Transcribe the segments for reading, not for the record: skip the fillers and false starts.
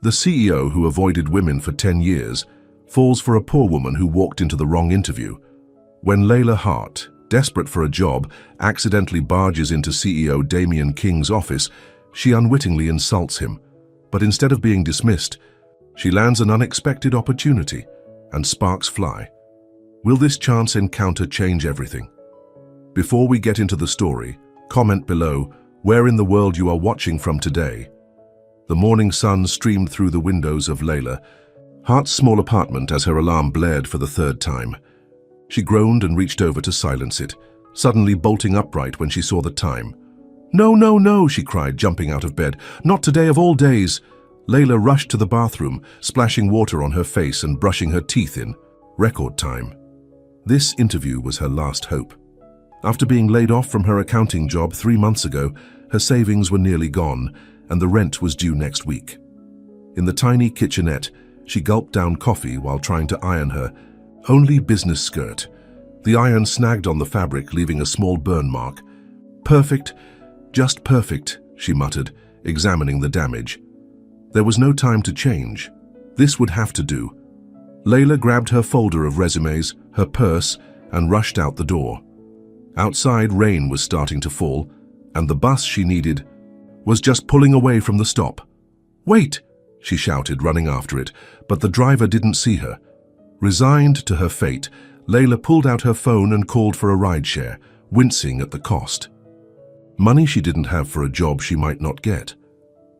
The CEO who avoided women for 10 years falls for a poor woman who walked into the wrong interview. When Layla Hart, desperate for a job, accidentally barges into CEO Damian King's office, she unwittingly insults him. But instead of being dismissed, she lands an unexpected opportunity, and sparks fly. Will this chance encounter change everything? Before we get into the story, comment below where in the world you are watching from today. The morning sun streamed through the windows of Layla Hart's small apartment as her alarm blared for the third time. She groaned and reached over to silence it, suddenly bolting upright when she saw the time. "No, no, no," she cried, jumping out of bed. "Not today of all days." Layla rushed to the bathroom, splashing water on her face and brushing her teeth in record time. This interview was her last hope. After being laid off from her accounting job 3 months ago, her savings were nearly gone, and the rent was due next week. In the tiny kitchenette, she gulped down coffee while trying to iron her only business skirt. The iron snagged on the fabric, leaving a small burn mark. "Perfect, just perfect," she muttered, examining the damage. There was no time to change. This would have to do. Layla grabbed her folder of resumes, her purse, and rushed out the door. Outside, rain was starting to fall, and the bus she needed was just pulling away from the stop. "Wait!" she shouted, running after it, but the driver didn't see her. Resigned to her fate, Layla pulled out her phone and called for a rideshare, wincing at the cost. Money she didn't have for a job she might not get.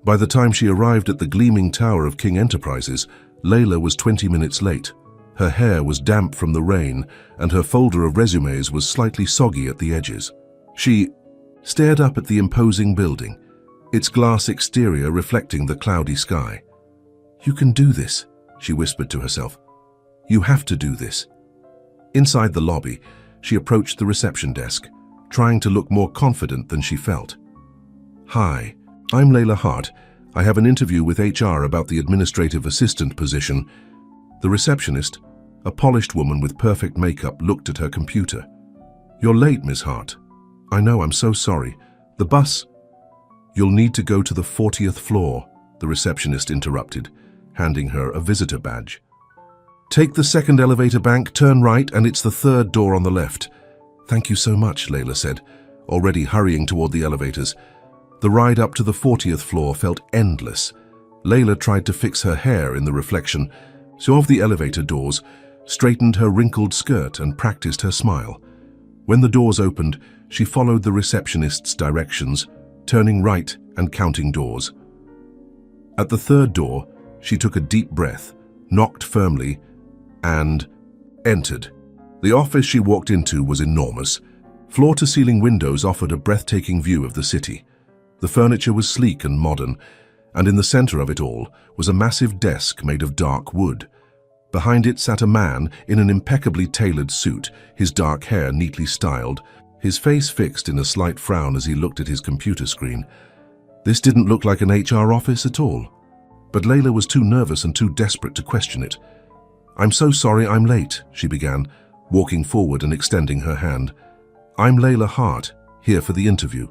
By the time she arrived at the gleaming tower of King Enterprises, Layla was 20 minutes late. Her hair was damp from the rain, and her folder of resumes was slightly soggy at the edges. She stared up at the imposing building, its glass exterior reflecting the cloudy sky. "You can do this," she whispered to herself. "You have to do this." Inside the lobby, she approached the reception desk, trying to look more confident than she felt. "Hi, I'm Layla Hart. I have an interview with HR about the administrative assistant position." The receptionist, a polished woman with perfect makeup, looked at her computer. "You're late, Miss Hart." "I know, I'm so sorry. The bus—" "You'll need to go to the 40th floor," the receptionist interrupted, handing her a visitor badge. "Take the second elevator bank, turn right, and it's the third door on the left." "Thank you so much," Layla said, already hurrying toward the elevators. The ride up to the 40th floor felt endless. Layla tried to fix her hair in the reflection, so of the elevator doors, straightened her wrinkled skirt and practiced her smile. When the doors opened, she followed the receptionist's directions, turning right and counting doors. At the third door, she took a deep breath, knocked firmly, and entered. The office she walked into was enormous. Floor-to-ceiling windows offered a breathtaking view of the city. The furniture was sleek and modern, and in the center of it all was a massive desk made of dark wood. Behind it sat a man in an impeccably tailored suit, his dark hair neatly styled, his face fixed in a slight frown as he looked at his computer screen. This didn't look like an HR office at all. But Layla was too nervous and too desperate to question it. "I'm so sorry I'm late," she began, walking forward and extending her hand. "I'm Layla Hart, here for the interview."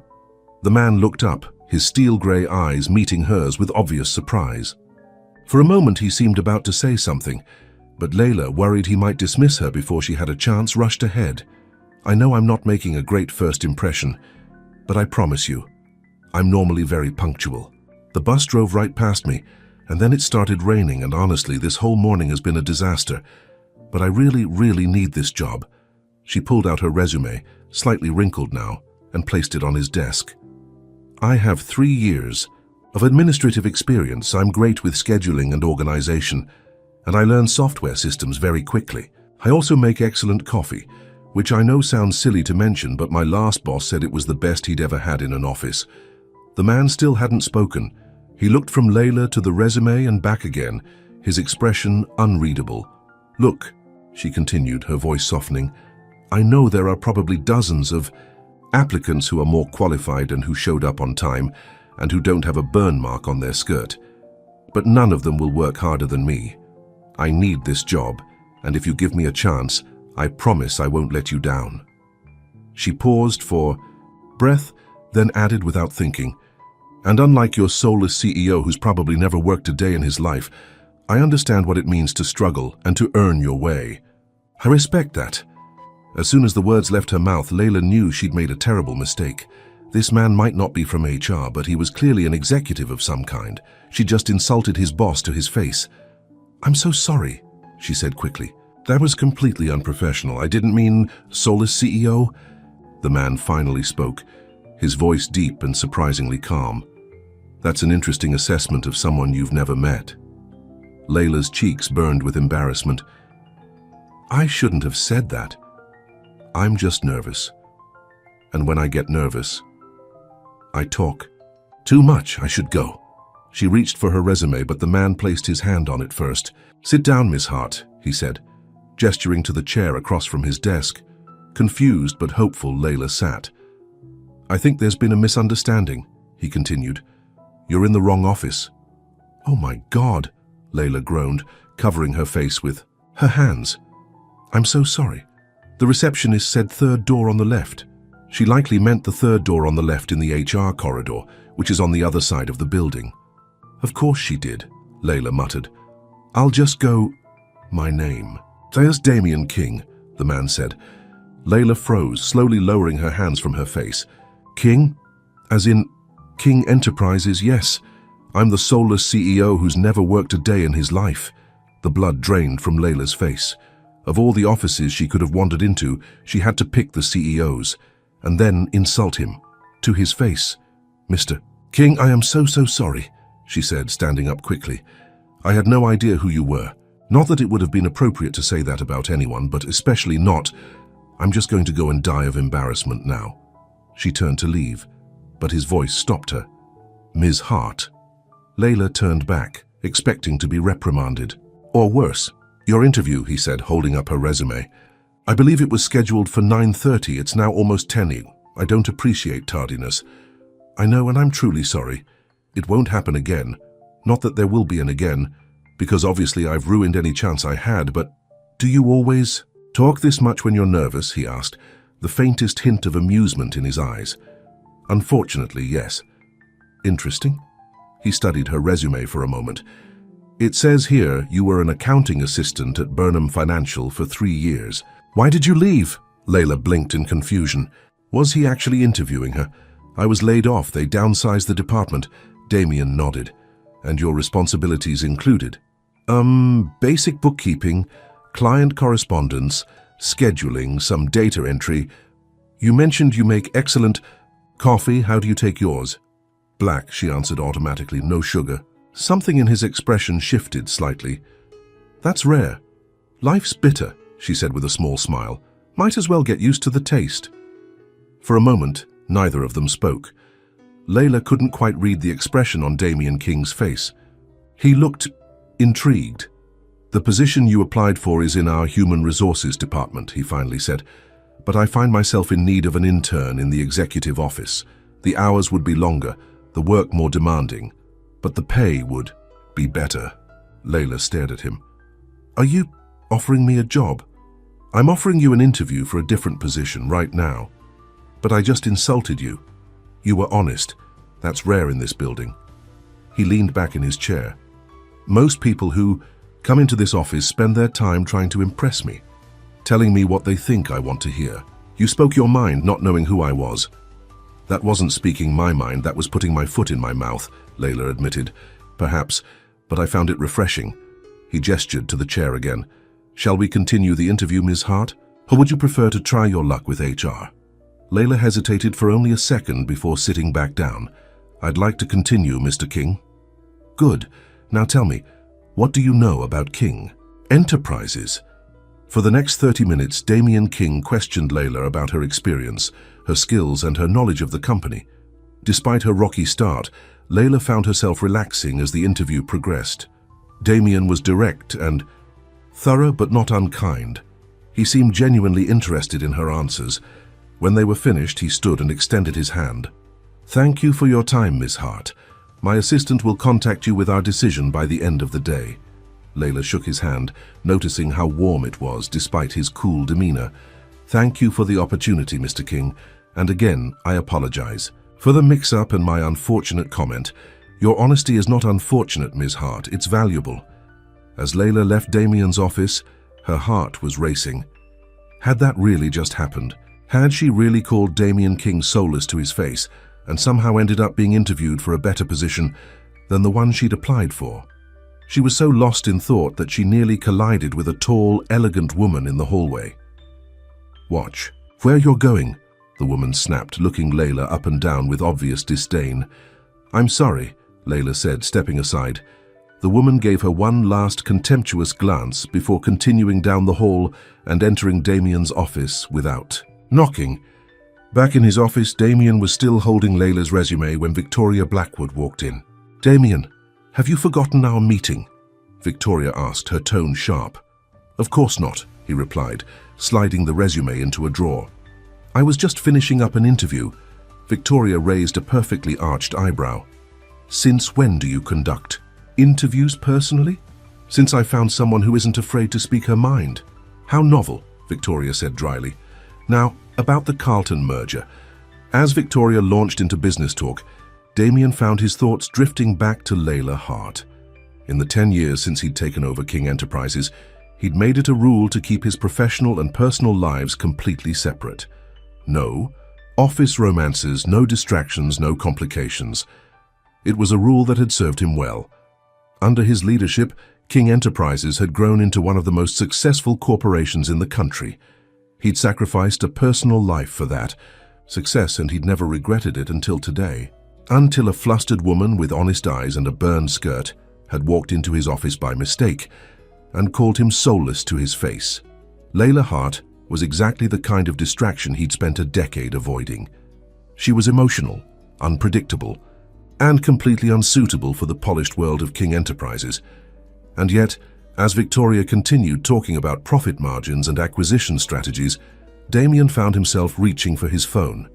The man looked up, his steel-gray eyes meeting hers with obvious surprise. For a moment he seemed about to say something, but Layla, worried he might dismiss her before she had a chance, rushed ahead. "I know I'm not making a great first impression, but I promise you, I'm normally very punctual. The bus drove right past me, and then it started raining, and honestly, this whole morning has been a disaster. But I really, really need this job." She pulled out her resume, slightly wrinkled now, and placed it on his desk. "I have 3 years of administrative experience. I'm great with scheduling and organization, and I learn software systems very quickly. I also make excellent coffee, which I know sounds silly to mention, but my last boss said it was the best he'd ever had in an office." The man still hadn't spoken. He looked from Layla to the resume and back again, his expression unreadable. "Look," she continued, her voice softening, "I know there are probably dozens of applicants who are more qualified and who showed up on time and who don't have a burn mark on their skirt. But none of them will work harder than me. I need this job, and if you give me a chance, I promise I won't let you down." She paused for breath, then added without thinking, And unlike your soulless CEO who's probably never worked a day in his life, I understand what it means to struggle and to earn your way. I respect that. As soon as the words left her mouth, Layla knew she'd made a terrible mistake. This man might not be from HR, but he was clearly an executive of some kind. She just insulted his boss to his face. "I'm so sorry," she said quickly. "That was completely unprofessional. I didn't mean soulless CEO." The man finally spoke, his voice deep and surprisingly calm. "That's an interesting assessment of someone you've never met." Layla's cheeks burned with embarrassment. "I shouldn't have said that. I'm just nervous. And when I get nervous, I talk. Too much, I should go." She reached for her resume, but the man placed his hand on it first. "Sit down, Miss Hart," he said, gesturing to the chair across from his desk. Confused but hopeful, Layla sat. "I think there's been a misunderstanding," he continued. "You're in the wrong office." "Oh my God," Layla groaned, covering her face with her hands. "I'm so sorry. The receptionist said third door on the left." She likely meant the third door on the left in the HR corridor, which is on the other side of the building. "Of course she did," Layla muttered. "I'll just go—" "My name." "There's Damien King," the man said. Layla froze, slowly lowering her hands from her face. "King? As in King Enterprises? Yes. I'm the soulless CEO who's never worked a day in his life." The blood drained from Layla's face. Of all the offices she could have wandered into, she had to pick the CEO's, and then insult him. To his face. "Mr. King, I am so sorry," she said, standing up quickly. "I had no idea who you were. Not that it would have been appropriate to say that about anyone, but especially not. I'm just going to go and die of embarrassment now." She turned to leave, but his voice stopped her. "Ms. Hart." Layla turned back, expecting to be reprimanded. "Or worse. Your interview," he said, holding up her resume. "I believe it was scheduled for 9:30. It's now almost 10. I don't appreciate tardiness." "I know, and I'm truly sorry. It won't happen again. Not that there will be an again, because obviously I've ruined any chance I had, but do you always talk this much when you're nervous?" he asked, the faintest hint of amusement in his eyes. "Unfortunately, yes." "Interesting." He studied her resume for a moment. "It says here you were an accounting assistant at Burnham Financial for 3 years. Why did you leave?" Layla blinked in confusion. Was he actually interviewing her? "I was laid off. They downsized the department." Damien nodded. "And your responsibilities included?" Basic bookkeeping, client correspondence, scheduling, some data entry. You mentioned you make excellent coffee. How do you take yours?" "Black," she answered automatically, "no sugar." Something in his expression shifted slightly. "That's rare. Life's bitter," she said with a small smile. "Might as well get used to the taste." For a moment, neither of them spoke. Layla couldn't quite read the expression on Damien King's face. He looked intrigued. "The position you applied for is in our human resources department," he finally said. "But I find myself in need of an intern in the executive office. The hours would be longer, the work more demanding, but the pay would be better." Layla stared at him. "Are you offering me a job?" "I'm offering you an interview for a different position right now. But I just insulted you. You were honest. That's rare in this building." He leaned back in his chair. "Most people who come into this office spend their time trying to impress me, telling me what they think I want to hear. You spoke your mind not knowing who I was." "That wasn't speaking my mind, that was putting my foot in my mouth," Layla admitted. "Perhaps, but I found it refreshing." He gestured to the chair again. "Shall we continue the interview, Ms. Hart? Or would you prefer to try your luck with HR?" Layla hesitated for only a second before sitting back down. "I'd like to continue, Mr. King." "Good. Now tell me, what do you know about King Enterprises?" For the next 30 minutes, Damien King questioned Layla about her experience, her skills, and her knowledge of the company. Despite her rocky start, Layla found herself relaxing as the interview progressed. Damien was direct and thorough but not unkind. He seemed genuinely interested in her answers. When they were finished, he stood and extended his hand. "Thank you for your time, Miss Hart. My assistant will contact you with our decision by the end of the day." Layla shook his hand, noticing how warm it was despite his cool demeanor. "Thank you for the opportunity, Mr. King, and again, I apologize For the mix-up and my unfortunate comment, your honesty is not unfortunate, Ms. Hart, it's valuable. As Layla left Damien's office, her heart was racing. Had that really just happened? Had she really called Damien King soulless to his face and somehow ended up being interviewed for a better position than the one she'd applied for? She was so lost in thought that she nearly collided with a tall, elegant woman in the hallway. "Watch. Where you're going?" the woman snapped, looking Layla up and down with obvious disdain. "I'm sorry," Layla said, stepping aside. The woman gave her one last contemptuous glance before continuing down the hall and entering Damien's office without knocking. Back in his office, Damien was still holding Layla's resume when Victoria Blackwood walked in. "Damien, have you forgotten our meeting?" Victoria asked, her tone sharp. "Of course not," he replied, sliding the resume into a drawer. "I was just finishing up an interview." Victoria raised a perfectly arched eyebrow. "Since when do you conduct interviews personally?" "Since I found someone who isn't afraid to speak her mind." "How novel," Victoria said dryly. "Now, about the Carlton merger." As Victoria launched into business talk, Damien found his thoughts drifting back to Layla Hart. In the 10 years since he'd taken over King Enterprises, he'd made it a rule to keep his professional and personal lives completely separate. No office romances, no distractions, no complications. It was a rule that had served him well. Under his leadership, King Enterprises had grown into one of the most successful corporations in the country. He'd sacrificed a personal life for that success, and he'd never regretted it until today. Until a flustered woman with honest eyes and a burned skirt had walked into his office by mistake and called him soulless to his face. Layla Hart was exactly the kind of distraction he'd spent a decade avoiding. She was emotional, unpredictable, and completely unsuitable for the polished world of King Enterprises. And yet, as Victoria continued talking about profit margins and acquisition strategies, Damien found himself reaching for his phone.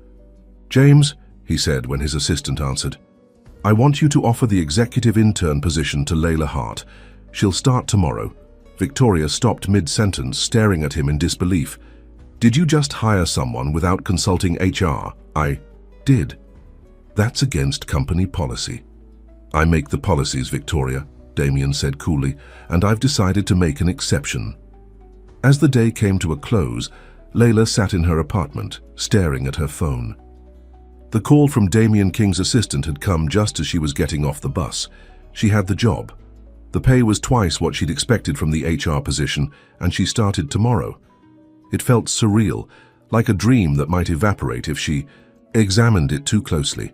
"James," he said when his assistant answered, "I want you to offer the executive intern position to Layla Hart. She'll start tomorrow." Victoria stopped mid-sentence, staring at him in disbelief. "Did you just hire someone without consulting HR?" "I did." "That's against company policy." "I make the policies, Victoria," Damien said coolly, "and I've decided to make an exception." As the day came to a close, Layla sat in her apartment, staring at her phone. The call from Damien King's assistant had come just as she was getting off the bus. She had the job. The pay was twice what she'd expected from the HR position, and she started tomorrow. It felt surreal, like a dream that might evaporate if she examined it too closely.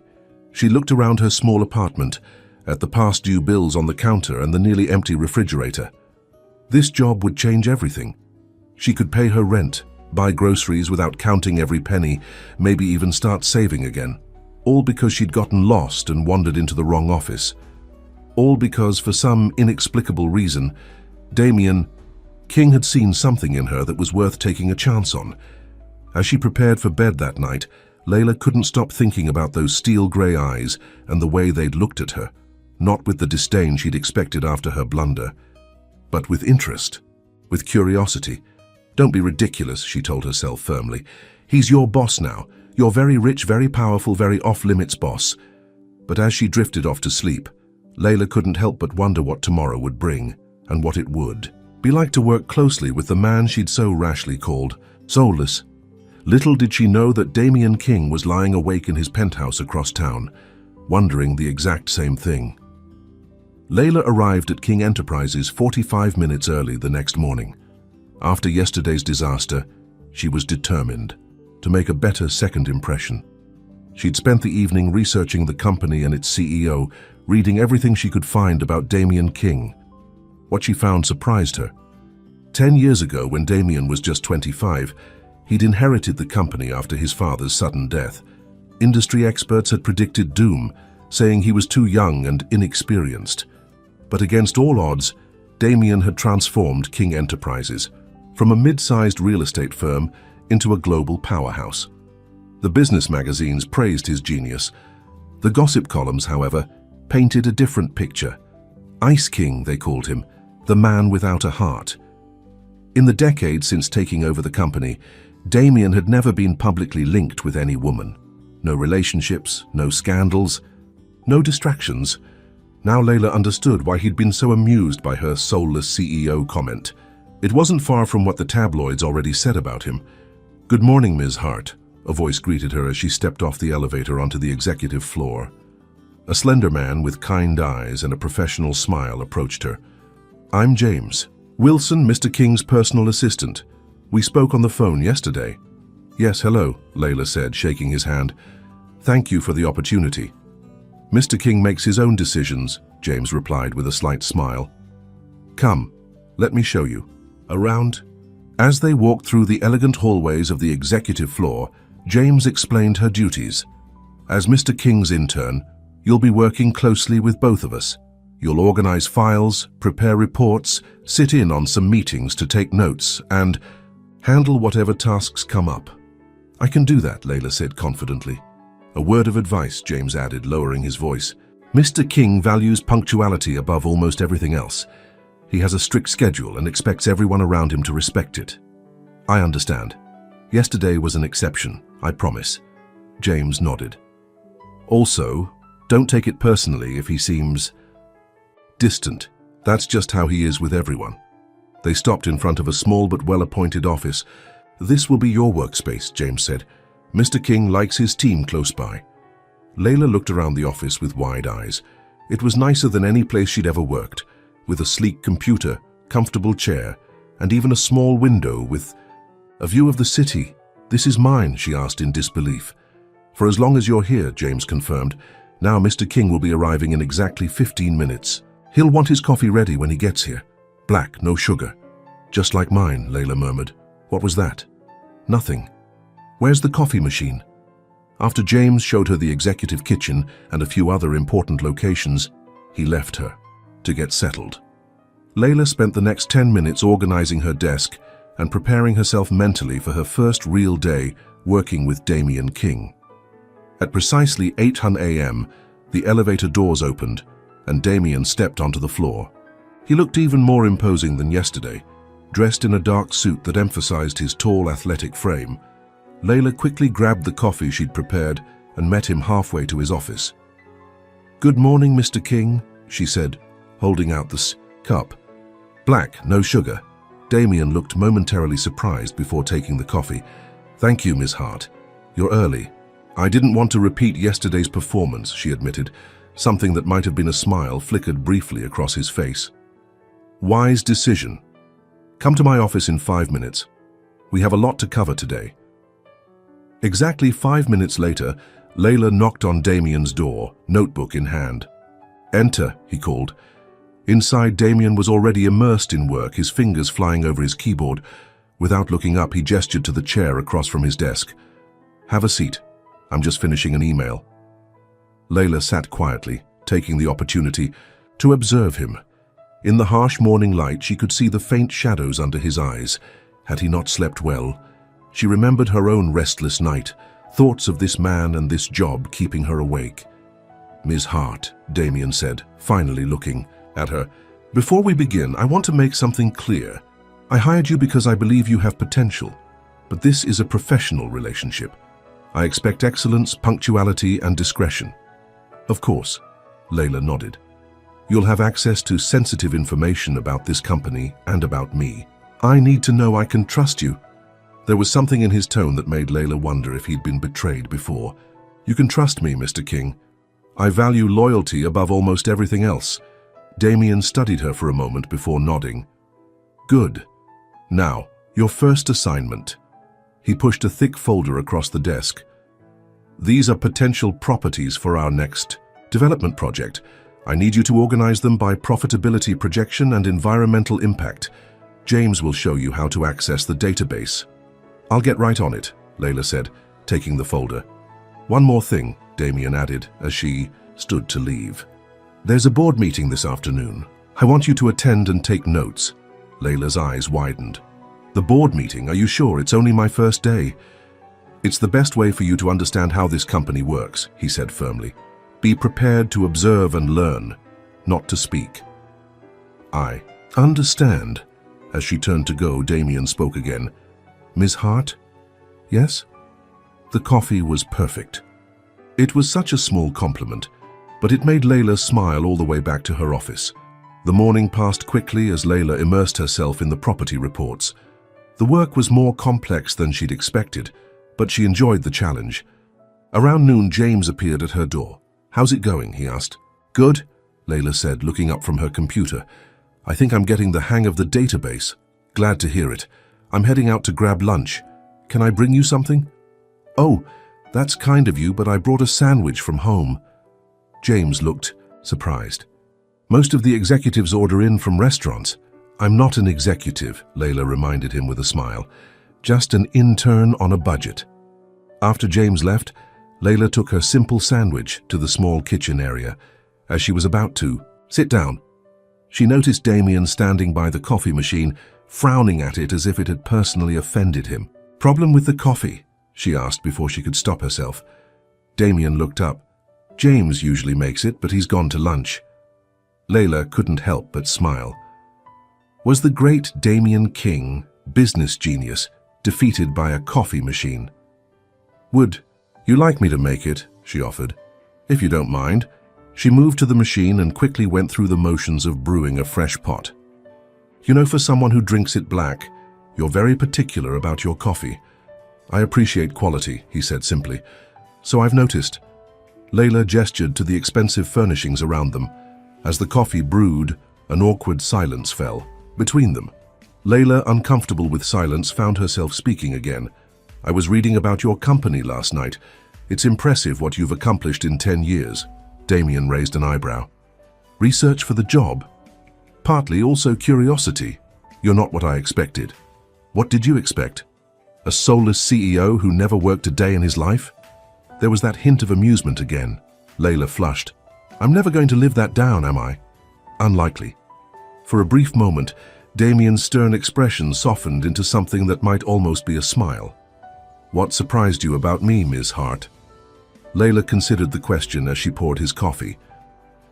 She looked around her small apartment, at the past due bills on the counter and the nearly empty refrigerator. This job would change everything. She could pay her rent, buy groceries without counting every penny, maybe even start saving again. All because she'd gotten lost and wandered into the wrong office. All because, for some inexplicable reason, Damien King had seen something in her that was worth taking a chance on. As she prepared for bed that night, Layla couldn't stop thinking about those steel-grey eyes and the way they'd looked at her, not with the disdain she'd expected after her blunder, but with interest, with curiosity. "Don't be ridiculous," she told herself firmly. "He's your boss now, your very rich, very powerful, very off-limits boss." But as she drifted off to sleep, Layla couldn't help but wonder what tomorrow would bring, and what it would be like to work closely with the man she'd so rashly called soulless. Little did she know that Damien King was lying awake in his penthouse across town, wondering the exact same thing. Layla arrived at King Enterprises 45 minutes early the next morning. After yesterday's disaster, she was determined to make a better second impression. She'd spent the evening researching the company and its CEO, reading everything she could find about Damien King. What she found surprised her. 10 years ago, when Damien was just 25, he'd inherited the company after his father's sudden death. Industry experts had predicted doom, saying he was too young and inexperienced. But against all odds, Damien had transformed King Enterprises from a mid-sized real estate firm into a global powerhouse. The business magazines praised his genius. The gossip columns, however, painted a different picture. Ice King, they called him, the man without a heart. In the decades since taking over the company, Damien had never been publicly linked with any woman. No relationships, no scandals, no distractions. Now Layla understood why he'd been so amused by her soulless CEO comment. It wasn't far from what the tabloids already said about him. "Good morning, Ms. Hart," a voice greeted her as she stepped off the elevator onto the executive floor. A slender man with kind eyes and a professional smile approached her. "I'm James Wilson, Mr. King's personal assistant. We spoke on the phone yesterday." "Yes, hello," Layla said, shaking his hand. "Thank you for the opportunity." "Mr. King makes his own decisions," James replied with a slight smile. "Come, let me show you around." As they walked through the elegant hallways of the executive floor, James explained her duties. "As Mr. King's intern, you'll be working closely with both of us. You'll organize files, prepare reports, sit in on some meetings to take notes, and handle whatever tasks come up." "I can do that," Layla said confidently. "A word of advice," James added, lowering his voice. "Mr. King values punctuality above almost everything else. He has a strict schedule and expects everyone around him to respect it." "I understand. Yesterday was an exception, I promise." James nodded. "Also, don't take it personally if he seems distant. That's just how he is with everyone." They stopped in front of a small but well-appointed office. "This will be your workspace," James said. "Mr. King likes his team close by." Layla looked around the office with wide eyes. It was nicer than any place she'd ever worked, with a sleek computer, comfortable chair, and even a small window with a view of the city. "This is mine," she asked in disbelief. "For as long as you're here," James confirmed. "Now Mr. King will be arriving in exactly 15 minutes. He'll want his coffee ready when he gets here. Black, no sugar." "Just like mine," Layla murmured. "What was that?" "Nothing. Where's the coffee machine?" After James showed her the executive kitchen and a few other important locations, he left her to get settled. Layla spent the next 10 minutes organizing her desk and preparing herself mentally for her first real day working with Damien King. At precisely 8:00 a.m., the elevator doors opened and Damien stepped onto the floor. He looked even more imposing than yesterday, dressed in a dark suit that emphasized his tall, athletic frame. Layla quickly grabbed the coffee she'd prepared and met him halfway to his office. "Good morning, Mr. King," she said, holding out the cup. "Black, no sugar." Damien looked momentarily surprised before taking the coffee. "Thank you, Ms. Hart. You're early." "I didn't want to repeat yesterday's performance," she admitted. Something that might have been a smile flickered briefly across his face. "Wise decision. Come to my office in 5 minutes. We have a lot to cover today." Exactly 5 minutes later, Layla knocked on Damien's door, notebook in hand. "Enter," he called. Inside, Damien was already immersed in work, his fingers flying over his keyboard. Without looking up, he gestured to the chair across from his desk. "Have a seat. I'm just finishing an email." Layla sat quietly, taking the opportunity to observe him. In the harsh morning light, she could see the faint shadows under his eyes. Had he not slept well? She remembered her own restless night, thoughts of this man and this job keeping her awake. "Ms. Hart," Damien said, finally looking at her. "Before we begin, I want to make something clear. I hired you because I believe you have potential, but this is a professional relationship. I expect excellence, punctuality, and discretion." "Of course," Layla nodded. "You'll have access to sensitive information about this company and about me. I need to know I can trust you." There was something in his tone that made Layla wonder if he'd been betrayed before. "You can trust me, Mr. King. I value loyalty above almost everything else." Damien studied her for a moment before nodding. "Good. Now, your first assignment." He pushed a thick folder across the desk. "These are potential properties for our next development project. I need you to organize them by profitability projection and environmental impact. James will show you how to access the database." "I'll get right on it," Layla said, taking the folder. "One more thing," Damien added as she stood to leave. "There's a board meeting this afternoon. I want you to attend and take notes." Layla's eyes widened. "The board meeting? Are you sure? It's only my first day." "It's the best way for you to understand how this company works," he said firmly. "Be prepared to observe and learn, not to speak." "I understand." As she turned to go, Damien spoke again. "Ms. Hart?" "Yes?" The coffee was perfect. It was such a small compliment, but it made Layla smile all the way back to her office. The morning passed quickly as Layla immersed herself in the property reports. The work was more complex than she'd expected, but she enjoyed the challenge. Around noon, James appeared at her door. "How's it going?" he asked. "Good," Layla said, looking up from her computer. "I think I'm getting the hang of the database." "Glad to hear it. I'm heading out to grab lunch. Can I bring you something?" "Oh, that's kind of you, but I brought a sandwich from home." James looked surprised. "Most of the executives order in from restaurants." "I'm not an executive," Layla reminded him with a smile. "Just an intern on a budget." After James left, Layla took her simple sandwich to the small kitchen area. As she was about to sit down, she noticed Damien standing by the coffee machine, frowning at it as if it had personally offended him. "Problem with the coffee?" she asked before she could stop herself. Damien looked up. "James usually makes it, but he's gone to lunch." Layla couldn't help but smile. Was the great Damien King, business genius, defeated by a coffee machine? "Would you like me to make it?" she offered. "If you don't mind." She moved to the machine and quickly went through the motions of brewing a fresh pot. "You know, for someone who drinks it black, you're very particular about your coffee." "I appreciate quality," he said simply. "So I've noticed." Layla gestured to the expensive furnishings around them. As the coffee brewed, an awkward silence fell between them. Layla, uncomfortable with silence, found herself speaking again. "I was reading about your company last night. It's impressive what you've accomplished in 10 years. Damien raised an eyebrow. "Research for the job?" "Partly, also curiosity. You're not what I expected." "What did you expect? A soulless CEO who never worked a day in his life?" There was that hint of amusement again. Layla flushed. "I'm never going to live that down, am I?" "Unlikely." For a brief moment, Damien's stern expression softened into something that might almost be a smile. "What surprised you about me, Ms. Hart?" Layla considered the question as she poured his coffee.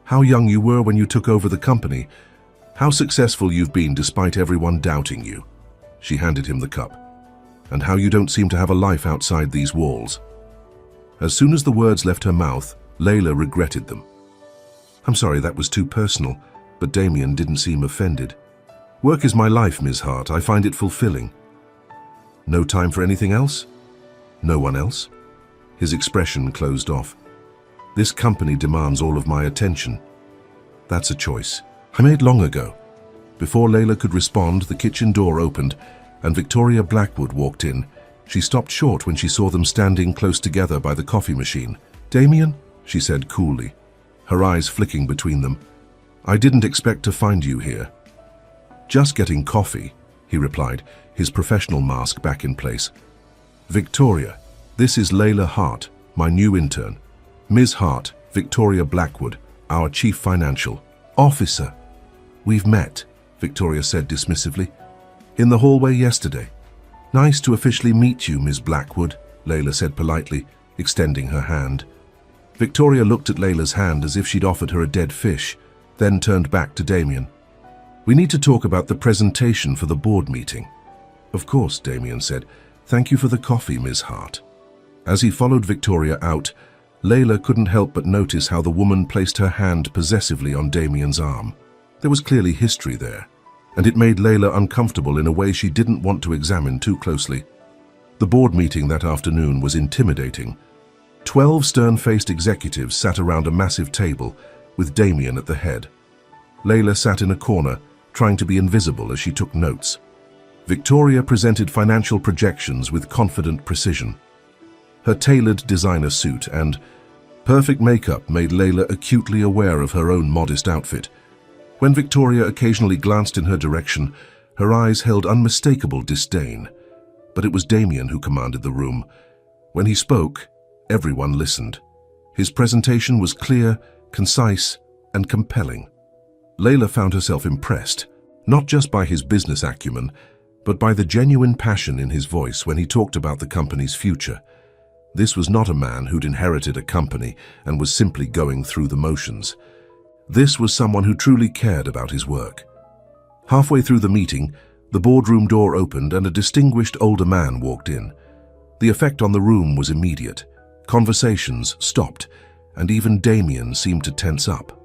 "How young you were when you took over the company. How successful you've been despite everyone doubting you." She handed him the cup. "And how you don't seem to have a life outside these walls." As soon as the words left her mouth, Layla regretted them. "I'm sorry, that was too personal," but Damien didn't seem offended. "Work is my life, Ms. Hart. I find it fulfilling." "No time for anything else?" "No one else?" His expression closed off. "This company demands all of my attention." "That's a choice I made long ago." Before Layla could respond, the kitchen door opened, and Victoria Blackwood walked in. She stopped short when she saw them standing close together by the coffee machine. "Damien?" she said coolly, her eyes flicking between them. "I didn't expect to find you here." "Just getting coffee," he replied, his professional mask back in place. "Victoria, this is Layla Hart, my new intern. Ms. Hart, Victoria Blackwood, our chief financial officer." "We've met," Victoria said dismissively. "In the hallway yesterday." "Nice to officially meet you, Ms. Blackwood," Layla said politely, extending her hand. Victoria looked at Layla's hand as if she'd offered her a dead fish, then turned back to Damien. "We need to talk about the presentation for the board meeting." "Of course," Damien said. "Thank you for the coffee, Ms. Hart." As he followed Victoria out, Layla couldn't help but notice how the woman placed her hand possessively on Damien's arm. There was clearly history there, and it made Layla uncomfortable in a way she didn't want to examine too closely. The board meeting that afternoon was intimidating. 12 stern-faced executives sat around a massive table, with Damien at the head. Layla sat in a corner, trying to be invisible as she took notes. Victoria presented financial projections with confident precision. Her tailored designer suit and perfect makeup made Layla acutely aware of her own modest outfit. When Victoria occasionally glanced in her direction, her eyes held unmistakable disdain. But it was Damien who commanded the room. When he spoke, everyone listened. His presentation was clear, concise, and compelling. Layla found herself impressed, not just by his business acumen, but by the genuine passion in his voice when he talked about the company's future. This was not a man who'd inherited a company and was simply going through the motions. This was someone who truly cared about his work. Halfway through the meeting, the boardroom door opened and a distinguished older man walked in. The effect on the room was immediate. Conversations stopped, and even Damien seemed to tense up.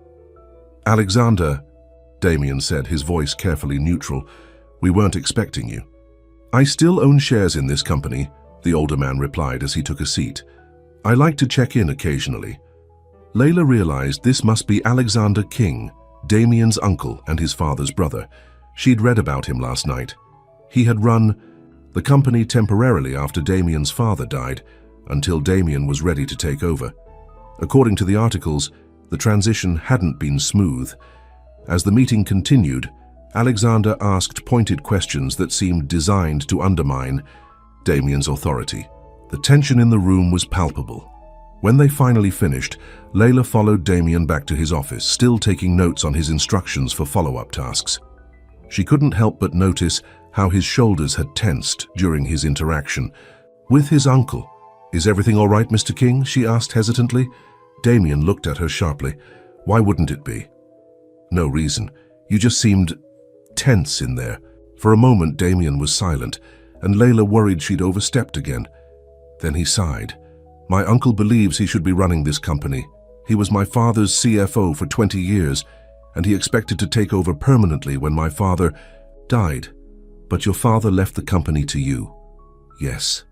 "Alexander," Damien said, his voice carefully neutral, "we weren't expecting you." "I still own shares in this company," the older man replied as he took a seat. "I like to check in occasionally." Layla realized this must be Alexander King, Damien's uncle and his father's brother. She'd read about him last night. He had run the company temporarily after Damien's father died, until Damien was ready to take over. According to the articles, the transition hadn't been smooth. As the meeting continued, Alexander asked pointed questions that seemed designed to undermine Damien's authority. The tension in the room was palpable. When they finally finished, Layla followed Damien back to his office, still taking notes on his instructions for follow-up tasks. She couldn't help but notice how his shoulders had tensed during his interaction with his uncle. "Is everything all right, Mr. King?" she asked hesitantly. Damien looked at her sharply. "Why wouldn't it be?" "No reason. You just seemed tense in there." For a moment, Damien was silent, and Layla worried she'd overstepped again. Then he sighed. "My uncle believes he should be running this company. He was my father's CFO for 20 years, and he expected to take over permanently when my father died. But your father left the company to you." "Yes.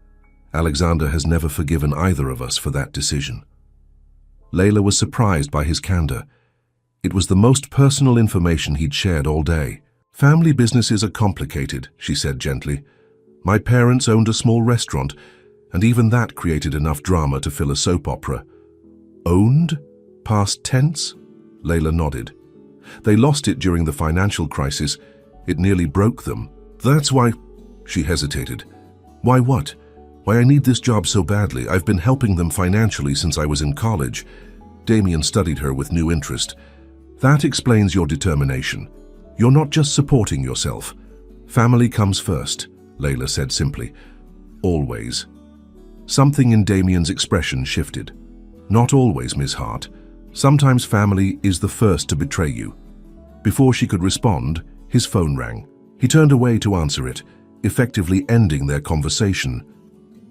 Alexander has never forgiven either of us for that decision." Layla was surprised by his candor. It was the most personal information he'd shared all day. "Family businesses are complicated," she said gently. "My parents owned a small restaurant, and even that created enough drama to fill a soap opera." "Owned? Past tense?" Layla nodded. "They lost it during the financial crisis. It nearly broke them. That's why—" She hesitated. "Why what? Why I need this job so badly. I've been helping them financially since I was in college." Damien studied her with new interest. "That explains your determination. You're not just supporting yourself. Family comes first," Layla said simply. "Always." Something in Damien's expression shifted. "Not always, Miss Hart. Sometimes family is the first to betray you." Before she could respond, his phone rang. He turned away to answer it, effectively ending their conversation.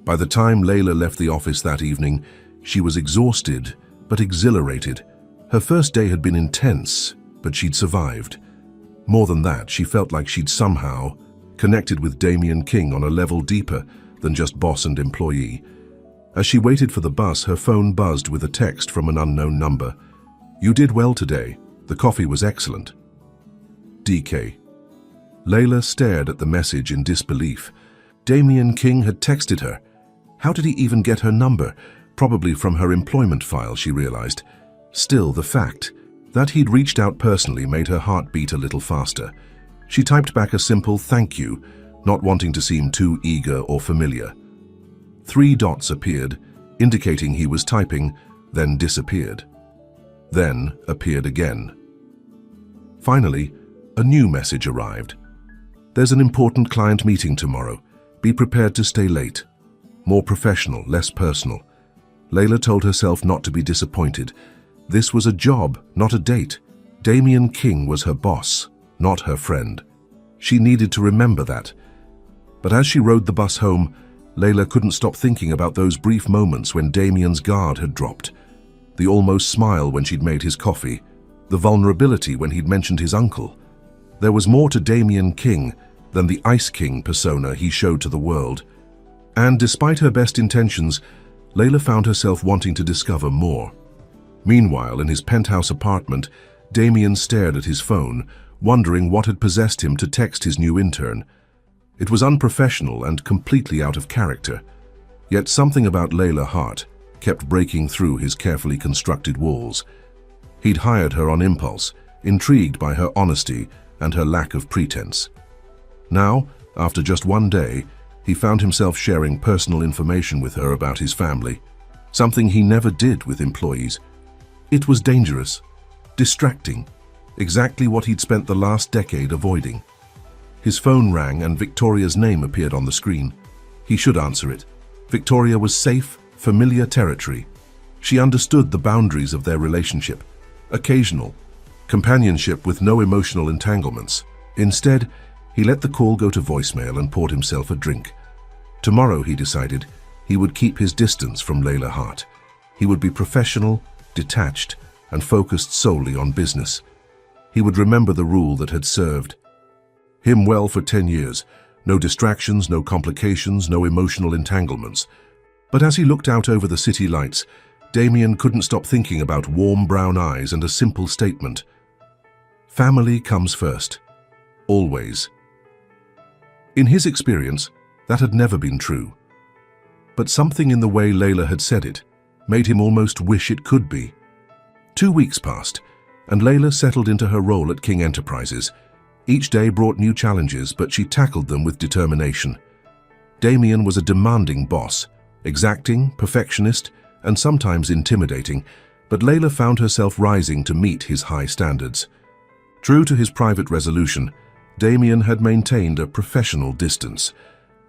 By the time Layla left the office that evening, she was exhausted but exhilarated. Her first day had been intense, but she'd survived. More than that, she felt like she'd somehow connected with Damien King on a level deeper than just boss and employee. As she waited for the bus, her phone buzzed with a text from an unknown number. "You did well today. The coffee was excellent. DK." Layla stared at the message in disbelief. Damien King had texted her. How did he even get her number? Probably from her employment file, she realized. Still, the fact that he'd reached out personally made her heart beat a little faster. She typed back a simple "thank you," not wanting to seem too eager or familiar. 3 dots appeared, indicating he was typing, then disappeared. Then appeared again. Finally, a new message arrived. "There's an important client meeting tomorrow. Be prepared to stay late." More professional, less personal. Layla told herself not to be disappointed. This was a job, not a date. Damien King was her boss, not her friend. She needed to remember that. But as she rode the bus home, Layla couldn't stop thinking about those brief moments when Damien's guard had dropped. The almost smile when she'd made his coffee. The vulnerability when he'd mentioned his uncle. There was more to Damien King than the Ice King persona he showed to the world. And despite her best intentions, Layla found herself wanting to discover more. Meanwhile, in his penthouse apartment, Damien stared at his phone, wondering what had possessed him to text his new intern. It was unprofessional and completely out of character. Yet something about Layla Hart kept breaking through his carefully constructed walls. He'd hired her on impulse, intrigued by her honesty and her lack of pretense. Now, after just one day, he found himself sharing personal information with her about his family, something he never did with employees. It was dangerous, distracting, exactly what he'd spent the last decade avoiding. His phone rang and Victoria's name appeared on the screen. He should answer it. Victoria was safe, familiar territory. She understood the boundaries of their relationship. Occasional, companionship with no emotional entanglements. Instead, he let the call go to voicemail and poured himself a drink. Tomorrow, he decided, He would keep his distance from Layla Hart. He would be professional, detached, and focused solely on business. He would remember the rule that had served him well for 10 years. No distractions, no complications, no emotional entanglements. But as he looked out over the city lights, Damien couldn't stop thinking about warm brown eyes and a simple statement. Family comes first. Always. In his experience, that had never been true. But something in the way Layla had said it made him almost wish it could be. 2 weeks passed, and Layla settled into her role at King Enterprises. Each day brought new challenges, but she tackled them with determination. Damien was a demanding boss, exacting, perfectionist, and sometimes intimidating, but Layla found herself rising to meet his high standards. True to his private resolution, Damien had maintained a professional distance.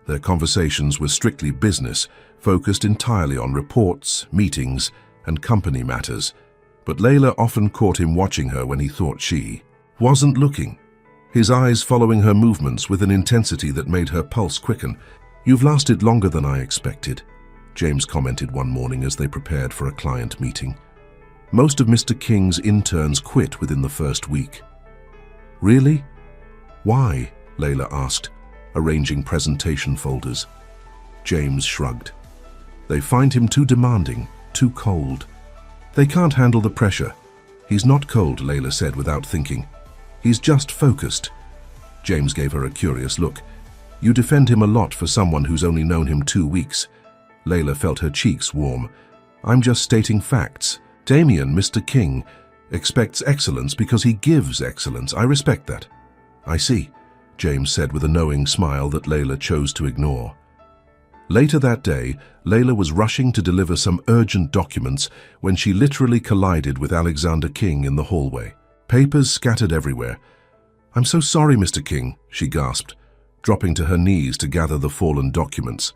Their conversations were strictly business, focused entirely on reports, meetings, and company matters. But Layla often caught him watching her when he thought she wasn't looking, his eyes following her movements with an intensity that made her pulse quicken. "You've lasted longer than I expected," James commented one morning as they prepared for a client meeting. "Most of Mr. King's interns quit within the first week." "Really? Why?" Layla asked, arranging presentation folders. James shrugged. "They find him too demanding, too cold. They can't handle the pressure." "He's not cold," Layla said without thinking. "He's just focused." James gave her a curious look. "You defend him a lot for someone who's only known him 2 weeks." Layla felt her cheeks warm. "I'm just stating facts. Damien, Mr. King, expects excellence because he gives excellence. I respect that." "I see," James said with a knowing smile that Layla chose to ignore. Later that day, Layla was rushing to deliver some urgent documents when she literally collided with Alexander King in the hallway. Papers scattered everywhere. "I'm so sorry, Mr. King," she gasped, dropping to her knees to gather the fallen documents.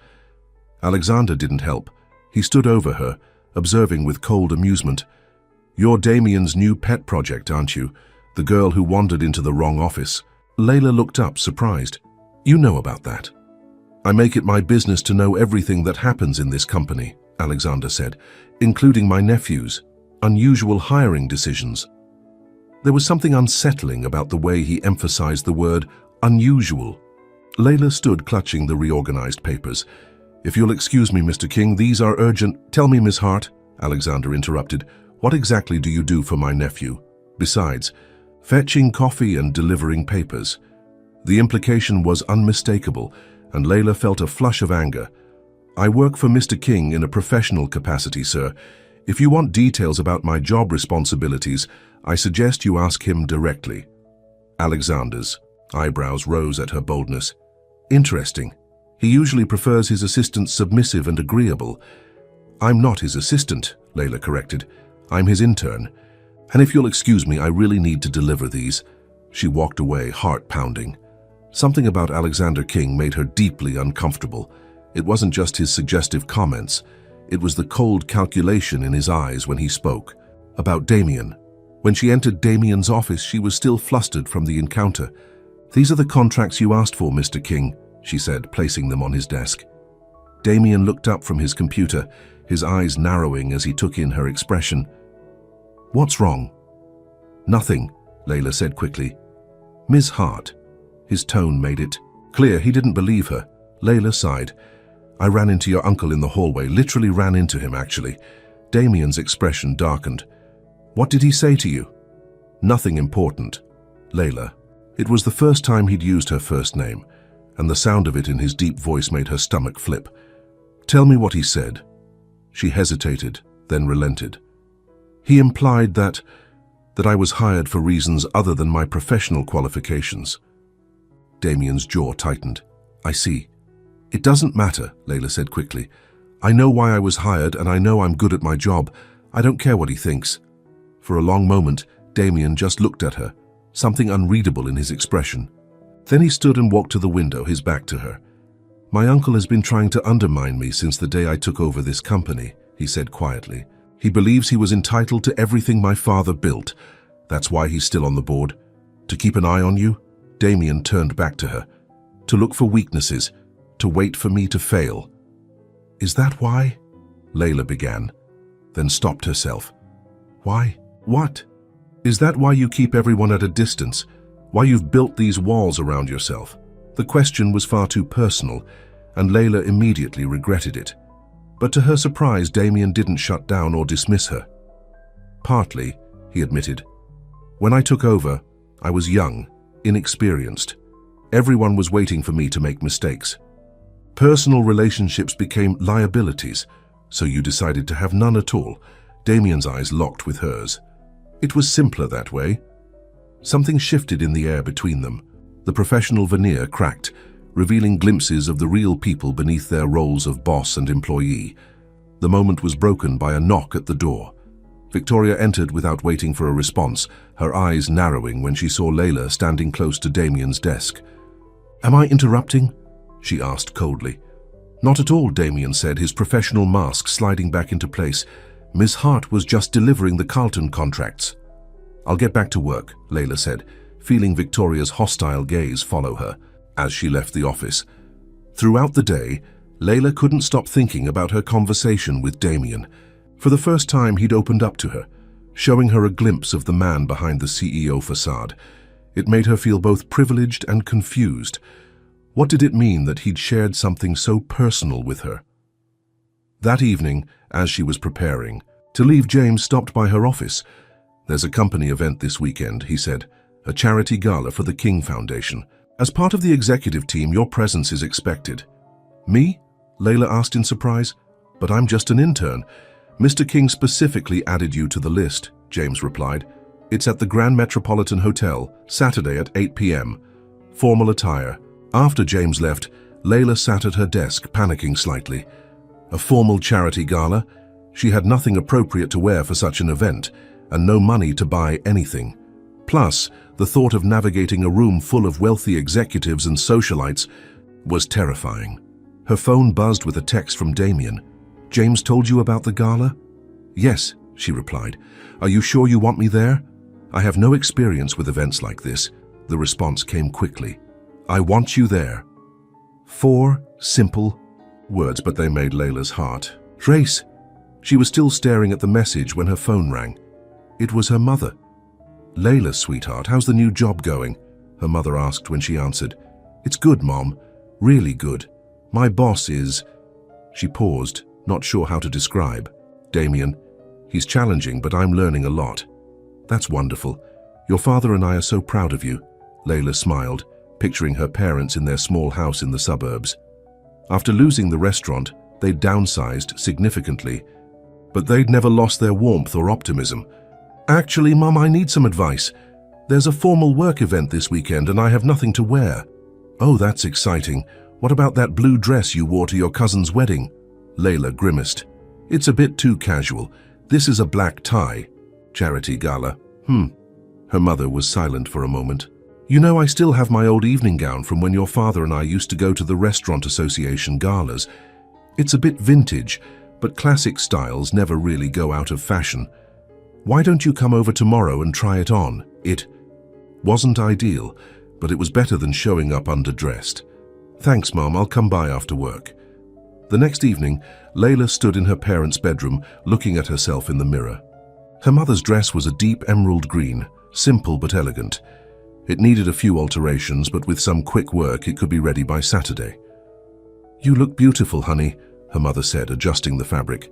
Alexander didn't help. He stood over her, observing with cold amusement. "You're Damien's new pet project, aren't you? The girl who wandered into the wrong office." Layla looked up, surprised. "You know about that." "I make it my business to know everything that happens in this company," Alexander said, "including my nephew's unusual hiring decisions." There was something unsettling about the way he emphasized the word unusual. Layla stood clutching the reorganized papers. "If you'll excuse me, Mr. King, these are urgent." "Tell me, Miss Hart," Alexander interrupted, "what exactly do you do for my nephew? Besides, fetching coffee and delivering papers." The implication was unmistakable, and Layla felt a flush of anger. "I work for Mr. King in a professional capacity, sir. If you want details about my job responsibilities, I suggest you ask him directly." Alexander's eyebrows rose at her boldness. "Interesting. He usually prefers his assistants submissive and agreeable." "I'm not his assistant," Layla corrected. "I'm his intern. And if you'll excuse me, I really need to deliver these." She walked away, heart pounding. Something about Alexander King made her deeply uncomfortable. It wasn't just his suggestive comments. It was the cold calculation in his eyes when he spoke. About Damien. When she entered Damien's office, she was still flustered from the encounter. "These are the contracts you asked for, Mr. King," she said, placing them on his desk. Damien looked up from his computer, his eyes narrowing as he took in her expression. "What's wrong?" "Nothing," Layla said quickly. "Ms. Hart." His tone made it clear he didn't believe her. Layla sighed. "I ran into your uncle in the hallway, literally ran into him, actually." Damien's expression darkened. "What did he say to you?" "Nothing important." "Layla." It was the first time he'd used her first name, and the sound of it in his deep voice made her stomach flip. "Tell me what he said." She hesitated, then relented. "He implied that I was hired for reasons other than my professional qualifications." Damien's jaw tightened. "I see. It doesn't matter," Layla said quickly. "I know why I was hired, and I know I'm good at my job. I don't care what he thinks." For a long moment, Damien just looked at her, something unreadable in his expression. Then he stood and walked to the window, his back to her. "My uncle has been trying to undermine me since the day I took over this company," he said quietly. "He believes he was entitled to everything my father built. That's why he's still on the board. To keep an eye on you." Damien turned back to her. "To look for weaknesses, to wait for me to fail." Is that why? Layla began, then stopped herself. Why? What? Is that why you keep everyone at a distance? Why you've built these walls around yourself? The question was far too personal, and Layla immediately regretted it. But to her surprise, Damien didn't shut down or dismiss her. Partly, he admitted. When I took over, I was young, inexperienced. Everyone was waiting for me to make mistakes. Personal relationships became liabilities, so you decided to have none at all. Damien's eyes locked with hers. It was simpler that way. Something shifted in the air between them. The professional veneer cracked, revealing glimpses of the real people beneath their roles of boss and employee. The moment was broken by a knock at the door. Victoria entered without waiting for a response, her eyes narrowing when she saw Layla standing close to Damien's desk. "Am I interrupting?" she asked coldly. "Not at all," Damien said, his professional mask sliding back into place. "Ms. Hart was just delivering the Carlton contracts." "I'll get back to work," Layla said, feeling Victoria's hostile gaze follow her as she left the office. Throughout the day, Layla couldn't stop thinking about her conversation with Damien. For the first time, he'd opened up to her, showing her a glimpse of the man behind the CEO facade. It made her feel both privileged and confused. What did it mean that he'd shared something so personal with her? That evening, as she was preparing to leave, James stopped by her office. "There's a company event this weekend," he said, "a charity gala for the King Foundation. As part of the executive team, your presence is expected." "Me?" Layla asked in surprise. "But I'm just an intern." "Mr. King specifically added you to the list," James replied. "It's at the Grand Metropolitan Hotel, Saturday at 8 p.m. Formal attire." After James left, Layla sat at her desk, panicking slightly. A formal charity gala? She had nothing appropriate to wear for such an event, and no money to buy anything. Plus, the thought of navigating a room full of wealthy executives and socialites was terrifying. Her phone buzzed with a text from Damien. "James told you about the gala?" "Yes," she replied. "Are you sure you want me there?" "I have no experience with events like this." The response came quickly. "I want you there." 4 simple words, but they made Layla's heart race. She was still staring at the message when her phone rang. It was her mother. "Layla, sweetheart, how's the new job going?" her mother asked when she answered. "It's good, Mom. Really good. My boss is..." She paused, not sure how to describe. "Damien. He's challenging, but I'm learning a lot." "That's wonderful. Your father and I are so proud of you." Layla smiled, picturing her parents in their small house in the suburbs. After losing the restaurant, they'd downsized significantly, but they'd never lost their warmth or optimism. "Actually, Mom, I need some advice. There's a formal work event this weekend and I have nothing to wear." "Oh, that's exciting. What about that blue dress you wore to your cousin's wedding?" Layla grimaced. "It's a bit too casual. This is a black tie." "Charity gala. Her mother was silent for a moment. "You know, I still have my old evening gown from when your father and I used to go to the Restaurant Association galas. It's a bit vintage, but classic styles never really go out of fashion. Why don't you come over tomorrow and try it on?" It wasn't ideal, but it was better than showing up underdressed. "Thanks, Mom, I'll come by after work." The next evening, Layla stood in her parents' bedroom, looking at herself in the mirror. Her mother's dress was a deep emerald green, simple but elegant. It needed a few alterations, but with some quick work, it could be ready by Saturday. "You look beautiful, honey," her mother said, adjusting the fabric.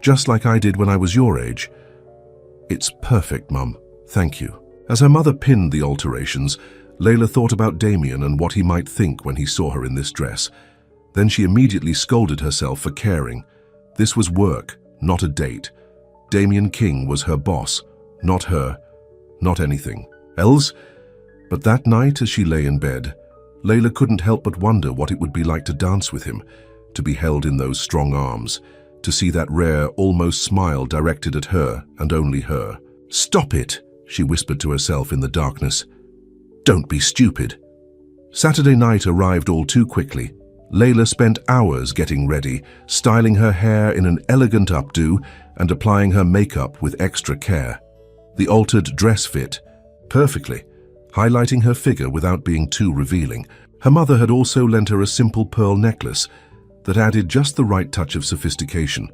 "Just like I did when I was your age." "It's perfect, Mum. Thank you." As her mother pinned the alterations, Layla thought about Damien and what he might think when he saw her in this dress. Then she immediately scolded herself for caring. This was work, not a date. Damien King was her boss, not her, not anything else. But that night, as she lay in bed, Layla couldn't help but wonder what it would be like to dance with him, to be held in those strong arms, to see that rare, almost smile directed at her and only her. "Stop it," she whispered to herself in the darkness. "Don't be stupid." Saturday night arrived all too quickly. Layla spent hours getting ready, styling her hair in an elegant updo and applying her makeup with extra care. The altered dress fit perfectly, highlighting her figure without being too revealing. Her mother had also lent her a simple pearl necklace, that added just the right touch of sophistication.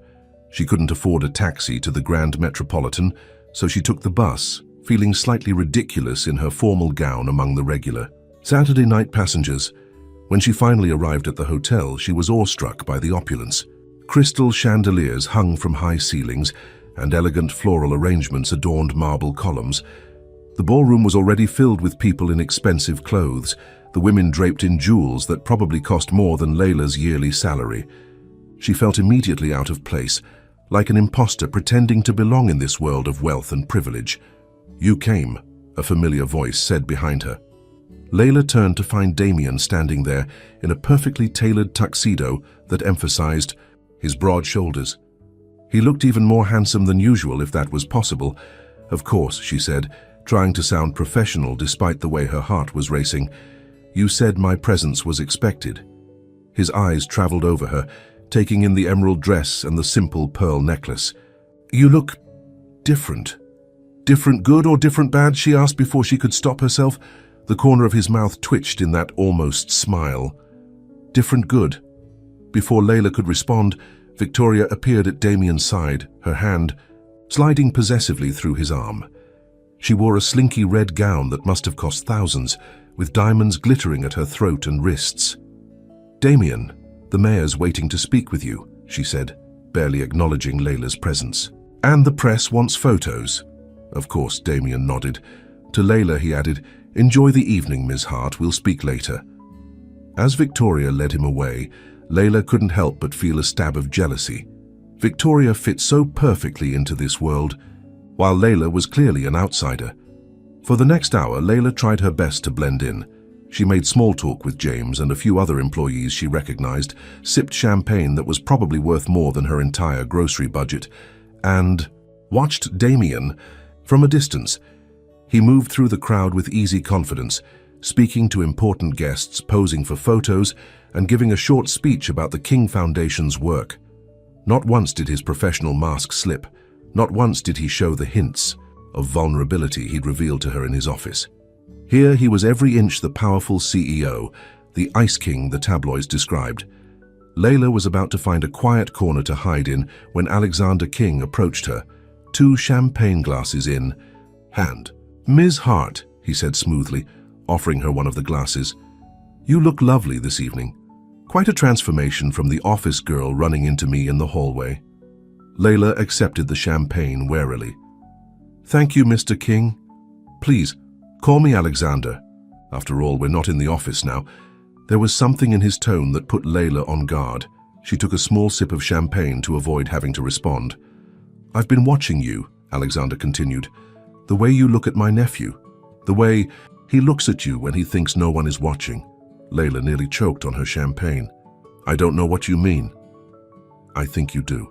She couldn't afford a taxi to the Grand Metropolitan, so she took the bus, feeling slightly ridiculous in her formal gown among the regular Saturday night passengers. When she finally arrived at the hotel, she was awestruck by the opulence. Crystal chandeliers hung from high ceilings, and elegant floral arrangements adorned marble columns. The ballroom was already filled with people in expensive clothes, the women draped in jewels that probably cost more than Layla's yearly salary. She felt immediately out of place, like an imposter pretending to belong in this world of wealth and privilege. "You came," a familiar voice said behind her. Layla turned to find Damien standing there in a perfectly tailored tuxedo that emphasized his broad shoulders. He looked even more handsome than usual, if that was possible. "Of course," she said, trying to sound professional despite the way her heart was racing. "You said my presence was expected." His eyes traveled over her, taking in the emerald dress and the simple pearl necklace. "You look different." "Different good or different bad?" she asked before she could stop herself. The corner of his mouth twitched in that almost smile. "Different good." Before Layla could respond, Victoria appeared at Damien's side, her hand sliding possessively through his arm. She wore a slinky red gown that must have cost thousands, with diamonds glittering at her throat and wrists. "Damien, the mayor's waiting to speak with you," she said, barely acknowledging Layla's presence. "And the press wants photos." Of course, Damien nodded. To Layla he added, "Enjoy the evening, Ms. Hart, we'll speak later." As Victoria led him away, Layla couldn't help but feel a stab of jealousy. Victoria fit so perfectly into this world, while Layla was clearly an outsider. For the next hour, Layla tried her best to blend in. She made small talk with James and a few other employees she recognized, sipped champagne that was probably worth more than her entire grocery budget, and watched Damien from a distance. He moved through the crowd with easy confidence, speaking to important guests, posing for photos, and giving a short speech about the King Foundation's work. Not once did his professional mask slip. Not once did he show the hints of vulnerability he'd revealed to her in his office. Here he was every inch the powerful CEO, the Ice King the tabloids described. Layla was about to find a quiet corner to hide in when Alexander King approached her, 2 champagne glasses in hand. "Ms. Hart," he said smoothly, offering her one of the glasses. "You look lovely this evening. Quite a transformation from the office girl running into me in the hallway." Layla accepted the champagne warily. "Thank you, Mr. King. Please, call me Alexander. After all, we're not in the office now." There was something in his tone that put Layla on guard. She took a small sip of champagne to avoid having to respond. "I've been watching you," Alexander continued. "The way you look at my nephew. The way he looks at you when he thinks no one is watching." Layla nearly choked on her champagne. "I don't know what you mean." "I think you do."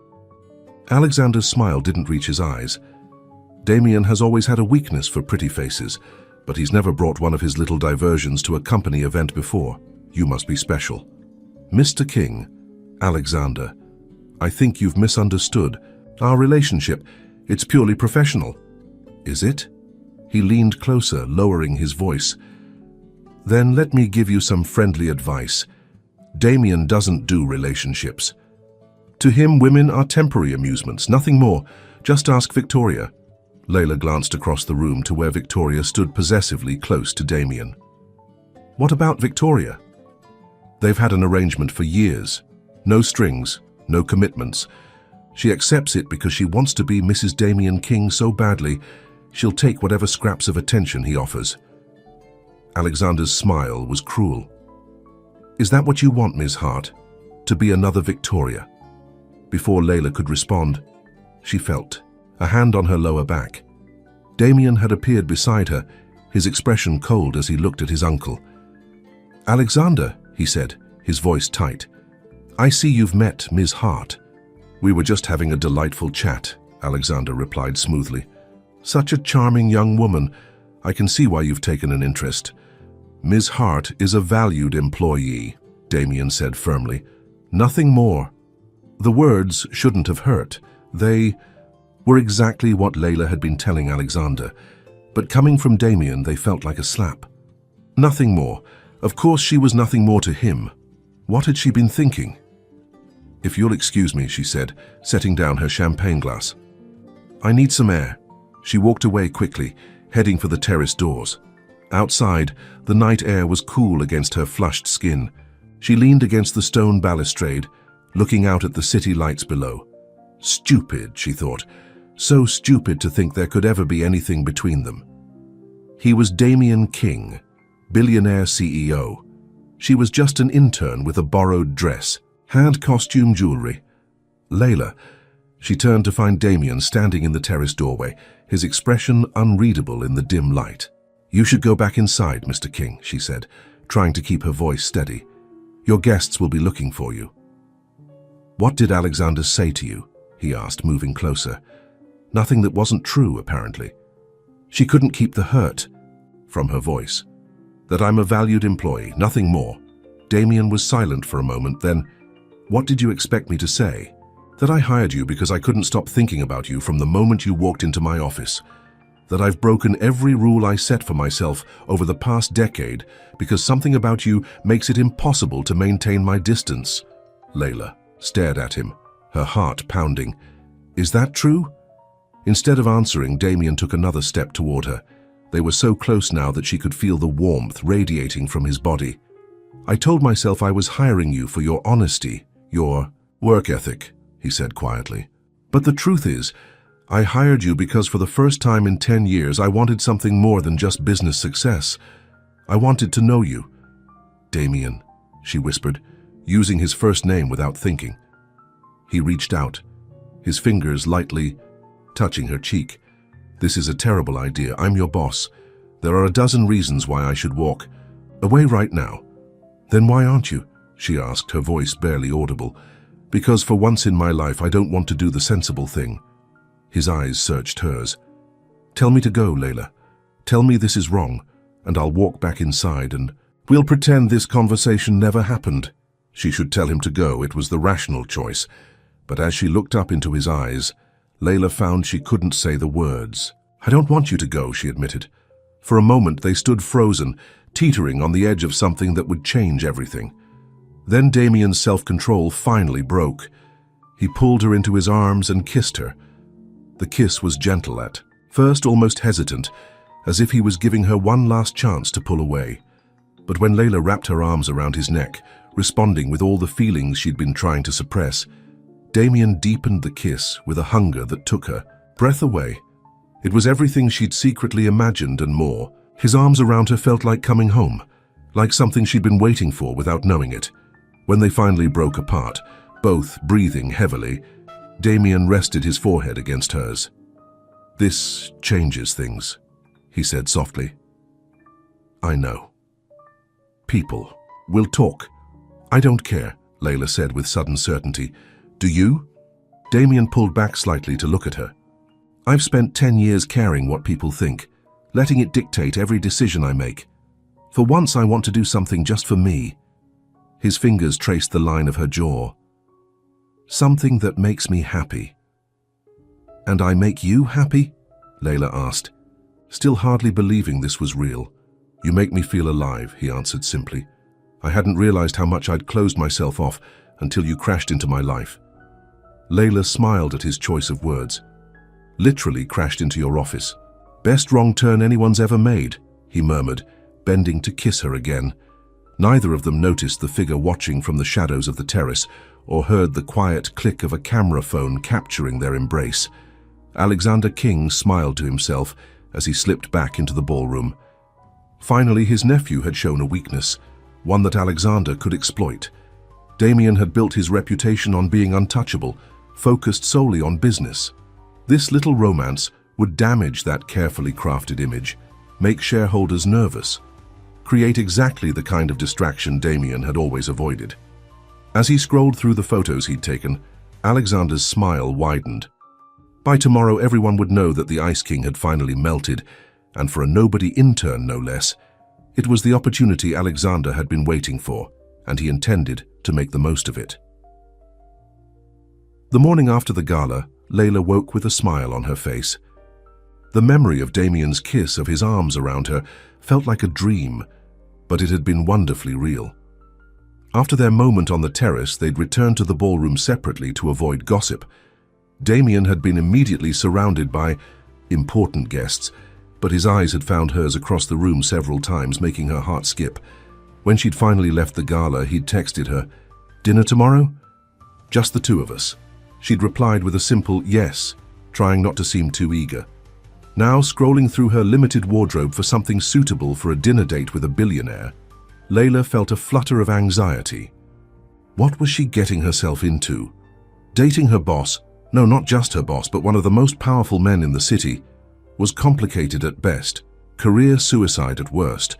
Alexander's smile didn't reach his eyes. Damien has always had a weakness for pretty faces, but he's never brought one of his little diversions to a company event before. "You must be special." "Mr. King, Alexander, I think you've misunderstood. Our relationship, it's purely professional." "Is it?" He leaned closer, lowering his voice. "Then let me give you some friendly advice. Damien doesn't do relationships. To him, women are temporary amusements, nothing more. Just ask Victoria." Layla glanced across the room to where Victoria stood possessively close to Damien. "What about Victoria?" "They've had an arrangement for years. No strings, no commitments. She accepts it because she wants to be Mrs. Damien King so badly, she'll take whatever scraps of attention he offers." Alexander's smile was cruel. "Is that what you want, Ms. Hart? To be another Victoria?" Before Layla could respond, she felt a hand on her lower back. Damien had appeared beside her, his expression cold as he looked at his uncle. "Alexander," he said, his voice tight, "I see you've met Ms. Hart." "We were just having a delightful chat," Alexander replied smoothly. "Such a charming young woman. I can see why you've taken an interest." "Ms. Hart is a valued employee," Damien said firmly. "Nothing more." The words shouldn't have hurt. They were exactly what Layla had been telling Alexander, but coming from Damien, they felt like a slap. Nothing more. Of course she was nothing more to him. What had she been thinking? "If you'll excuse me," she said, setting down her champagne glass. "I need some air." She walked away quickly, heading for the terrace doors. Outside, the night air was cool against her flushed skin. She leaned against the stone balustrade, looking out at the city lights below. Stupid, she thought. So stupid to think there could ever be anything between them. He was Damien King, billionaire CEO. She was just an intern with a borrowed dress, had costume jewelry. Layla. She turned to find Damien standing in the terrace doorway, his expression unreadable in the dim light. "You should go back inside, Mr. King," she said, trying to keep her voice steady. "Your guests will be looking for you." "What did Alexander say to you?" he asked, moving closer. Nothing that wasn't true, apparently. She couldn't keep the hurt from her voice. "That I'm a valued employee, nothing more." Damien was silent for a moment, then, "What did you expect me to say?" "That I hired you because I couldn't stop thinking about you from the moment you walked into my office. That I've broken every rule I set for myself over the past decade because something about you makes it impossible to maintain my distance." Layla stared at him, her heart pounding. "Is that true?" Instead of answering, Damien took another step toward her. They were so close now that she could feel the warmth radiating from his body. "I told myself I was hiring you for your honesty, your work ethic," he said quietly. "But the truth is, I hired you because for the first time in 10 years I wanted something more than just business success. I wanted to know you." "Damien," she whispered, using his first name without thinking. He reached out, his fingers lightly touching her cheek. "This is a terrible idea. I'm your boss. There are a dozen reasons why I should walk away right now." "Then why aren't you?" she asked, her voice barely audible. "Because for once in my life I don't want to do the sensible thing." His eyes searched hers. "Tell me to go, Layla. Tell me this is wrong, and I'll walk back inside and we'll pretend this conversation never happened." She should tell him to go. It was the rational choice. But as she looked up into his eyes, Layla found she couldn't say the words. "I don't want you to go," she admitted. For a moment they stood frozen, teetering on the edge of something that would change everything. Then Damien's self-control finally broke. He pulled her into his arms and kissed her. The kiss was gentle at first, almost hesitant, as if he was giving her one last chance to pull away. But when Layla wrapped her arms around his neck, responding with all the feelings she'd been trying to suppress, Damien deepened the kiss with a hunger that took her breath away. It was everything she'd secretly imagined and more. His arms around her felt like coming home, like something she'd been waiting for without knowing it. When they finally broke apart, both breathing heavily, Damien rested his forehead against hers. "This changes things," he said softly. "I know. People. We'll talk." "I don't care," Layla said with sudden certainty. "Do you?" Damien pulled back slightly to look at her. "I've spent 10 years caring what people think, letting it dictate every decision I make. For once I want to do something just for me." His fingers traced the line of her jaw. "Something that makes me happy." "And I make you happy?" Layla asked, still hardly believing this was real. "You make me feel alive," he answered simply. "I hadn't realized how much I'd closed myself off until you crashed into my life." Layla smiled at his choice of words. "Literally crashed into your office. Best wrong turn anyone's ever made," he murmured, bending to kiss her again. Neither of them noticed the figure watching from the shadows of the terrace or heard the quiet click of a camera phone capturing their embrace. Alexander King smiled to himself as he slipped back into the ballroom. Finally, his nephew had shown a weakness, one that Alexander could exploit. Damien had built his reputation on being untouchable, focused solely on business. This little romance would damage that carefully crafted image, make shareholders nervous, create exactly the kind of distraction Damien had always avoided. As he scrolled through the photos he'd taken, Alexander's smile widened. By tomorrow, everyone would know that the Ice King had finally melted, and for a nobody intern no less, it was the opportunity Alexander had been waiting for, and he intended to make the most of it. The morning after the gala, Layla woke with a smile on her face. The memory of Damien's kiss, of his arms around her, felt like a dream, but it had been wonderfully real. After their moment on the terrace, they'd returned to the ballroom separately to avoid gossip. Damien had been immediately surrounded by important guests, but his eyes had found hers across the room several times, making her heart skip. When she'd finally left the gala, he'd texted her, "Dinner tomorrow? Just the two of us." She'd replied with a simple yes, trying not to seem too eager. Now, scrolling through her limited wardrobe for something suitable for a dinner date with a billionaire, Layla felt a flutter of anxiety. What was she getting herself into? Dating her boss, no, not just her boss, but one of the most powerful men in the city, was complicated at best, career suicide at worst.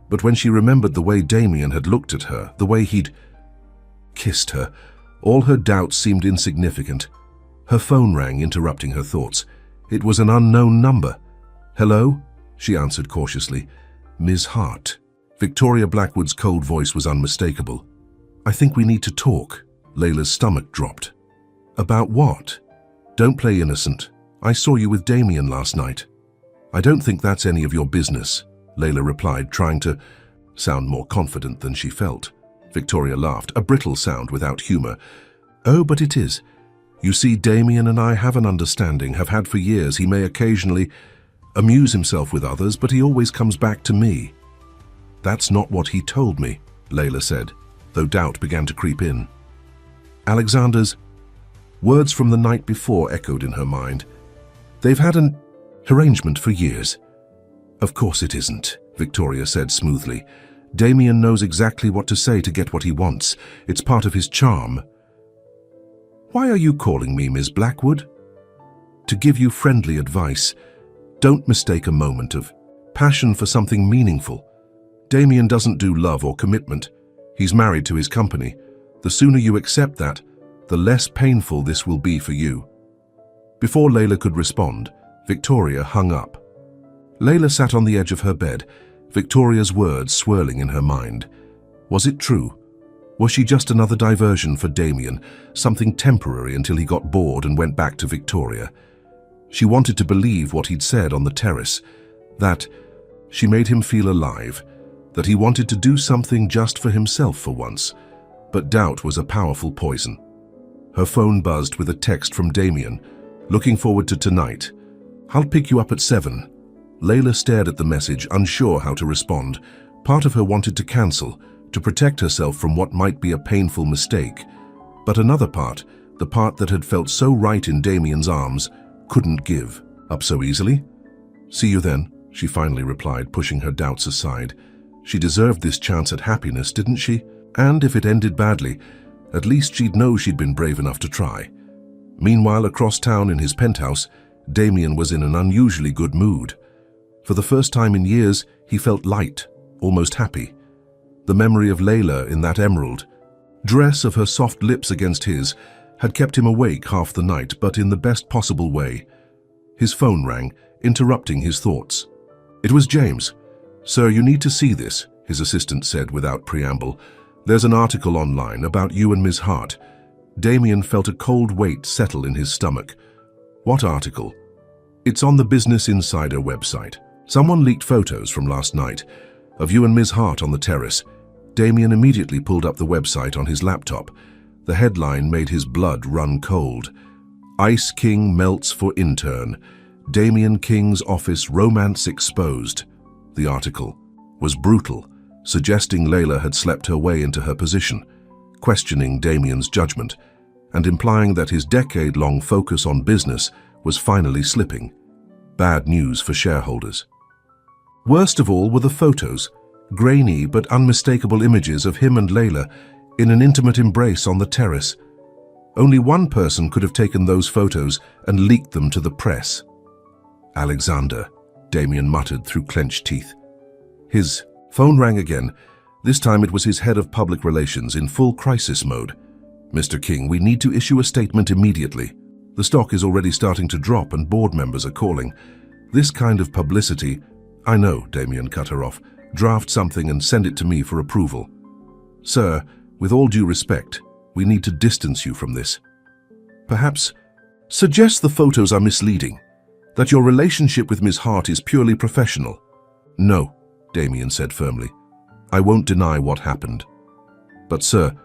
But when she remembered the way Damien had looked at her, the way he'd kissed her, all her doubts seemed insignificant. Her phone rang, interrupting her thoughts. It was an unknown number. "Hello?" she answered cautiously. "Ms. Hart." Victoria Blackwood's cold voice was unmistakable. "I think we need to talk." Layla's stomach dropped. "About what?" "Don't play innocent. I saw you with Damien last night." "I don't think that's any of your business," Layla replied, trying to sound more confident than she felt. Victoria laughed, a brittle sound without humor. "Oh, but it is. You see, Damien and I have an understanding, have had for years. He may occasionally amuse himself with others, but he always comes back to me." "That's not what he told me," Layla said, though doubt began to creep in. Alexander's words from the night before echoed in her mind. "They've had an arrangement for years." "Of course it isn't," Victoria said smoothly. "Damien knows exactly what to say to get what he wants. It's part of his charm." "Why are you calling me Ms. Blackwood?" "To give you friendly advice. Don't mistake a moment of passion for something meaningful. Damien doesn't do love or commitment. He's married to his company. The sooner you accept that, the less painful this will be for you." Before Layla could respond, Victoria hung up. Layla sat on the edge of her bed, Victoria's words swirling in her mind. Was it true? Was she just another diversion for Damien, something temporary until he got bored and went back to Victoria? She wanted to believe what he'd said on the terrace, that she made him feel alive, that he wanted to do something just for himself for once. But doubt was a powerful poison. Her phone buzzed with a text from Damien. "Looking forward to tonight. I'll pick you up at 7. Layla stared at the message, unsure how to respond. Part of her wanted to cancel, to protect herself from what might be a painful mistake. But another part, the part that had felt so right in Damien's arms, couldn't give up so easily. "See you then," she finally replied, pushing her doubts aside. She deserved this chance at happiness, didn't she? And if it ended badly, at least she'd know she'd been brave enough to try. Meanwhile, across town in his penthouse, Damien was in an unusually good mood. For the first time in years, he felt light, almost happy. The memory of Layla in that emerald dress, of her soft lips against his, had kept him awake half the night, but in the best possible way. His phone rang, interrupting his thoughts. It was James. "Sir, you need to see this," his assistant said without preamble. "There's an article online about you and Ms. Hart." Damien felt a cold weight settle in his stomach. "What article?" "It's on the Business Insider website. Someone leaked photos from last night of you and Ms. Hart on the terrace." Damien immediately pulled up the website on his laptop. The headline made his blood run cold. "Ice King melts for intern. Damien King's office romance exposed." The article was brutal, suggesting Layla had slept her way into her position, questioning Damien's judgment, and implying that his decade-long focus on business was finally slipping. Bad news for shareholders. Worst of all were the photos, grainy but unmistakable images of him and Layla in an intimate embrace on the terrace. Only one person could have taken those photos and leaked them to the press. "Alexander," Damien muttered through clenched teeth. His phone rang again. This time it was his head of public relations in full crisis mode. "Mr. King, we need to issue a statement immediately. The stock is already starting to drop and board members are calling. This kind of publicity—" "I know," Damien cut her off. "Draft something and send it to me for approval." "Sir, with all due respect, we need to distance you from this. Perhaps suggest the photos are misleading, that your relationship with Ms. Hart is purely professional." "No," Damien said firmly. "I won't deny what happened." But sir,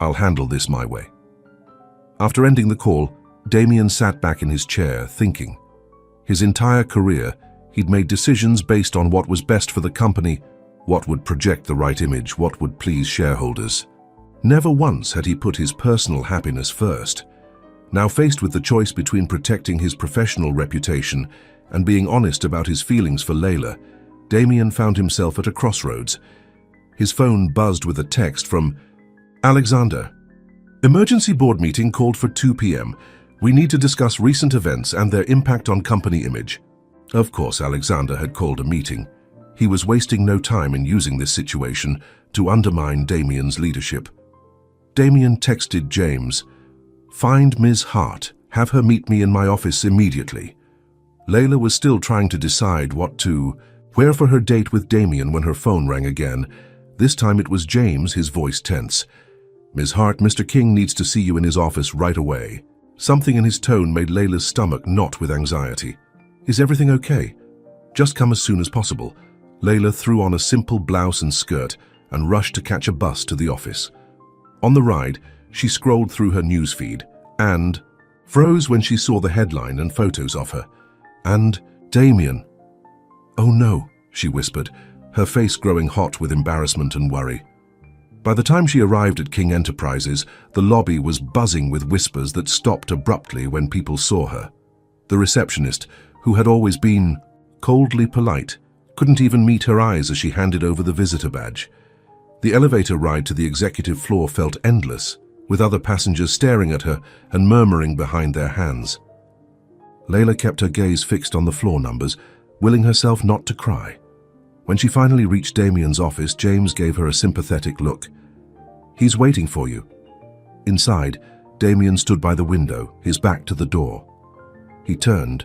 I'll handle this my way. After ending the call, Damien sat back in his chair, thinking. His entire career, he'd made decisions based on what was best for the company, what would project the right image, what would please shareholders. Never once had he put his personal happiness first. Now faced with the choice between protecting his professional reputation and being honest about his feelings for Layla, Damien found himself at a crossroads. His phone buzzed with a text from Alexander. Emergency board meeting called for 2 p.m. We need to discuss recent events and their impact on company image. Of course, Alexander had called a meeting. He was wasting no time in using this situation to undermine Damien's leadership. Damien texted James, "Find Ms. Hart. Have her meet me in my office immediately." Layla was still trying to decide where for her date with Damien when her phone rang again. This time it was James, his voice tense. "Ms. Hart, Mr. King needs to see you in his office right away." Something in his tone made Layla's stomach knot with anxiety. "Is everything okay? Just come as soon as possible." Layla threw on a simple blouse and skirt and rushed to catch a bus to the office. On the ride, she scrolled through her newsfeed and froze when she saw the headline and photos of her. And Damien. "Oh no," she whispered, her face growing hot with embarrassment and worry. By the time she arrived at King Enterprises, the lobby was buzzing with whispers that stopped abruptly when people saw her. The receptionist, who had always been coldly polite, couldn't even meet her eyes as she handed over the visitor badge. The elevator ride to the executive floor felt endless, with other passengers staring at her and murmuring behind their hands. Layla kept her gaze fixed on the floor numbers, willing herself not to cry. When she finally reached Damien's office, James gave her a sympathetic look. "He's waiting for you." Inside, Damien stood by the window, his back to the door. He turned.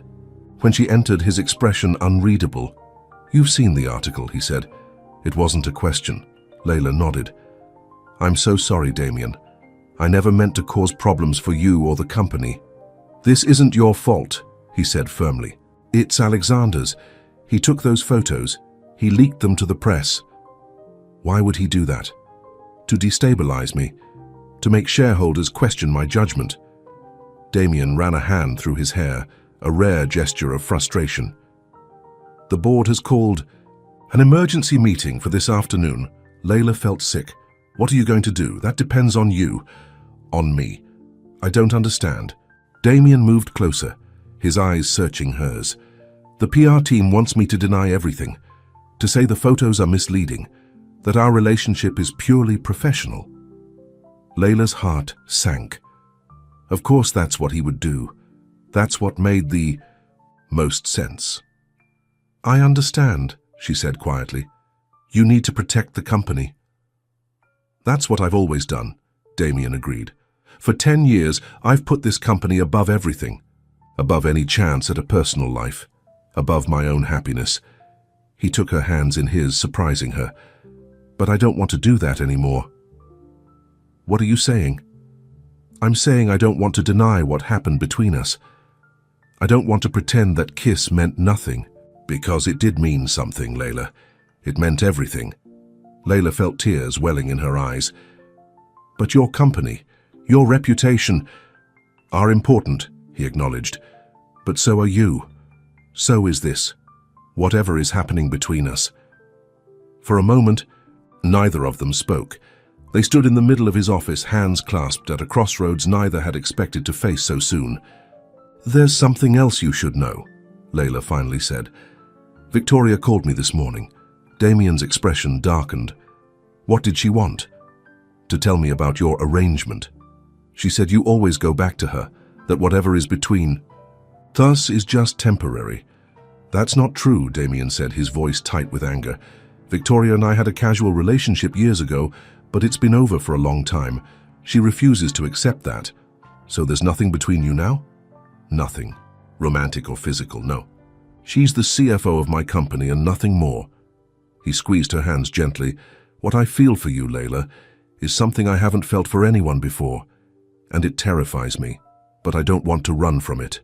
When she entered, his expression unreadable. "You've seen the article," he said. It wasn't a question. Layla nodded. "I'm so sorry, Damien. I never meant to cause problems for you or the company." "This isn't your fault," he said firmly. "It's Alexander's. He took those photos. He leaked them to the press." "Why would he do that?" "To destabilize me. To make shareholders question my judgment." Damien ran a hand through his hair, a rare gesture of frustration. "The board has called an emergency meeting for this afternoon." Layla felt sick. "What are you going to do? That depends on you." "On me." "I don't understand." Damien moved closer, his eyes searching hers. "The PR team wants me to deny everything, to say the photos are misleading, that our relationship is purely professional." Layla's heart sank. Of course that's what he would do. That's what made the most sense. "I understand," she said quietly. "You need to protect the company." "That's what I've always done," Damien agreed. "For 10 years, I've put this company above everything, above any chance at a personal life, above my own happiness." He took her hands in his, surprising her. "But I don't want to do that anymore." "What are you saying?" "I'm saying I don't want to deny what happened between us. I don't want to pretend that kiss meant nothing, because it did mean something, Layla. It meant everything." Layla felt tears welling in her eyes. "But your company, your reputation, are important," he acknowledged. "But so are you. So is this. Whatever is happening between us." For a moment, neither of them spoke. They stood in the middle of his office, hands clasped at a crossroads neither had expected to face so soon. "There's something else you should know," Layla finally said. "Victoria called me this morning." Damien's expression darkened. "What did she want?" "To tell me about your arrangement. She said you always go back to her, that whatever is between us is just temporary." "That's not true," Damien said, his voice tight with anger. "Victoria and I had a casual relationship years ago, but it's been over for a long time. She refuses to accept that. So there's nothing between you now?" "Nothing. Romantic or physical, no. She's the CFO of my company and nothing more." He squeezed her hands gently. "What I feel for you, Layla, is something I haven't felt for anyone before, and it terrifies me, but I don't want to run from it."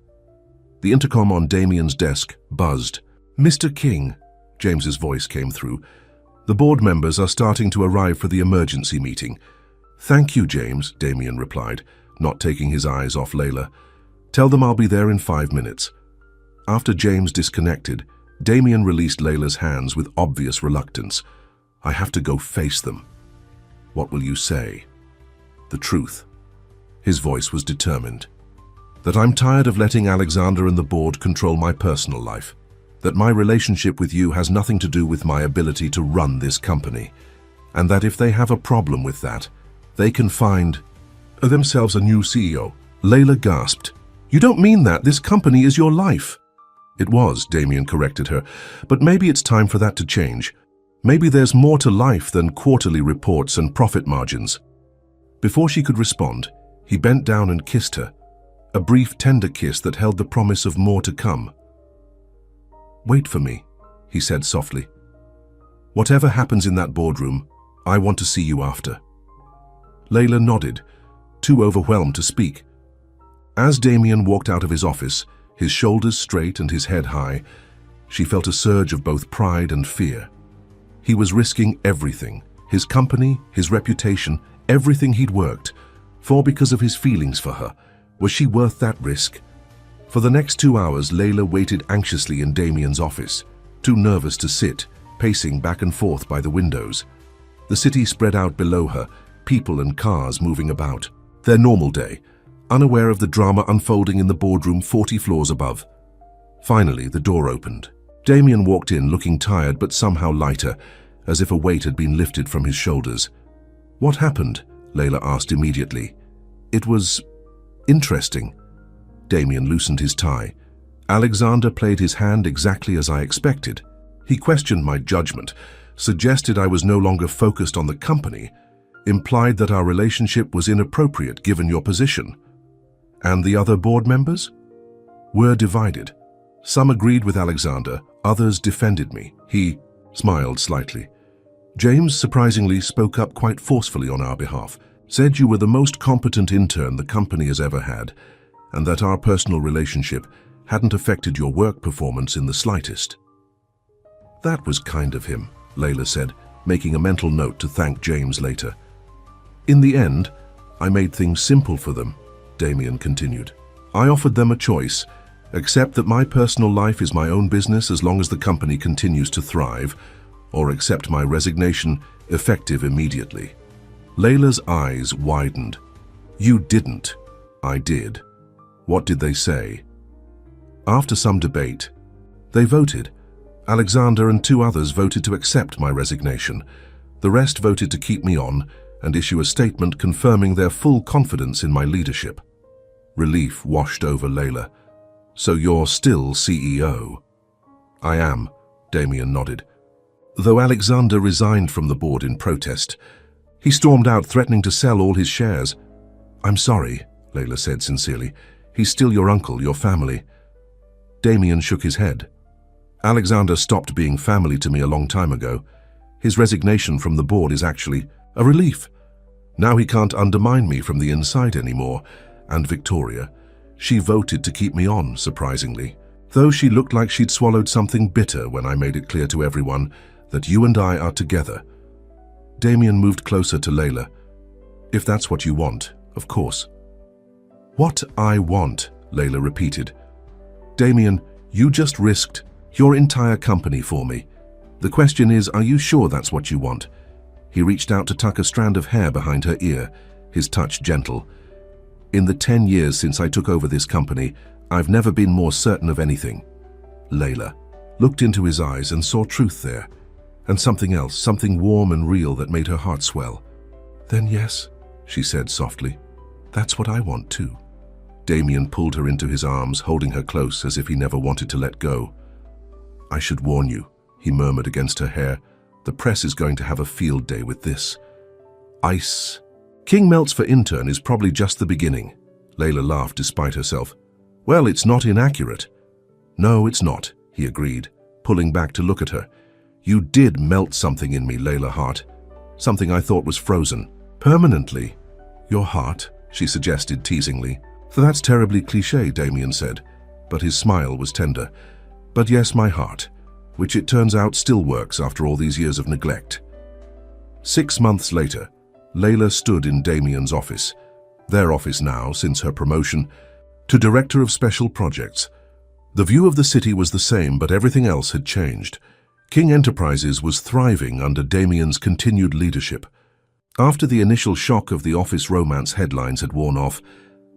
The intercom on Damien's desk buzzed. "Mr. King," James's voice came through. The board members are starting to arrive for the emergency meeting. Thank you, James, Damien replied, not taking his eyes off Layla. Tell them I'll be there in 5 minutes. After James disconnected, Damien released Layla's hands with obvious reluctance. I have to go face them. What will you say? The truth. His voice was determined. That I'm tired of letting Alexander and the board control my personal life. That my relationship with you has nothing to do with my ability to run this company. And that if they have a problem with that, they can find themselves a new CEO. Layla gasped. You don't mean that. This company is your life. It was, Damien corrected her, but maybe it's time for that to change. Maybe there's more to life than quarterly reports and profit margins. Before she could respond, he bent down and kissed her, a brief, tender kiss that held the promise of more to come. Wait for me, he said softly. Whatever happens in that boardroom, I want to see you after. Layla nodded, too overwhelmed to speak. As Damien walked out of his office, his shoulders straight and his head high, she felt a surge of both pride and fear. He was risking everything, his company, his reputation, everything he'd worked for because of his feelings for her. Was she worth that risk? For the next 2 hours, Layla waited anxiously in Damien's office, too nervous to sit, pacing back and forth by the windows. The city spread out below her, people and cars moving about. Their normal day, unaware of the drama unfolding in the boardroom 40 floors above. Finally, the door opened. Damien walked in looking tired but somehow lighter, as if a weight had been lifted from his shoulders. What happened? Layla asked immediately. It was interesting. Damien loosened his tie. Alexander played his hand exactly as I expected. He questioned my judgment, suggested I was no longer focused on the company, implied that our relationship was inappropriate given your position. And the other board members? Were divided. Some agreed with Alexander, others defended me. He smiled slightly. James surprisingly spoke up quite forcefully on our behalf, said you were the most competent intern the company has ever had, and that our personal relationship hadn't affected your work performance in the slightest. That was kind of him, Layla said, making a mental note to thank James later. In the end, I made things simple for them, Damien continued. I offered them a choice: accept that my personal life is my own business as long as the company continues to thrive, or accept my resignation, effective immediately. Layla's eyes widened. You didn't. I did. What did they say? After some debate, they voted. Alexander and 2 others voted to accept my resignation. The rest voted to keep me on and issue a statement confirming their full confidence in my leadership. Relief washed over Layla. So you're still CEO? I am, Damien nodded. Though Alexander resigned from the board in protest. He stormed out threatening to sell all his shares. I'm sorry, Layla said sincerely. He's still your uncle, your family. Damien shook his head. Alexander stopped being family to me a long time ago. His resignation from the board is actually a relief. Now he can't undermine me from the inside anymore. And Victoria, she voted to keep me on, surprisingly, though she looked like she'd swallowed something bitter when I made it clear to everyone that you and I are together. Damien moved closer to Layla. If that's what you want, of course. What I want, Layla repeated. Damien, you just risked your entire company for me. The question is, are you sure that's what you want? He reached out to tuck a strand of hair behind her ear, his touch gentle. In the 10 years since I took over this company, I've never been more certain of anything. Layla looked into his eyes and saw truth there, and something else, something warm and real that made her heart swell. Then yes, she said softly, that's what I want too. Damien pulled her into his arms, holding her close as if he never wanted to let go. I should warn you, he murmured against her hair. The press is going to have a field day with this. Ice. King melts for intern is probably just the beginning. Layla laughed despite herself. Well, it's not inaccurate. No, it's not, he agreed, pulling back to look at her. You did melt something in me, Layla Hart. Something I thought was frozen. Permanently. Your heart, she suggested teasingly. That's terribly cliché, Damien said, but his smile was tender. But yes, my heart. which it turns out still works after all these years of neglect. 6 months later, Layla stood in Damien's office, their office now since her promotion, to Director of Special Projects. The view of the city was the same, but everything else had changed. King Enterprises was thriving under Damien's continued leadership. After the initial shock of the office romance headlines had worn off,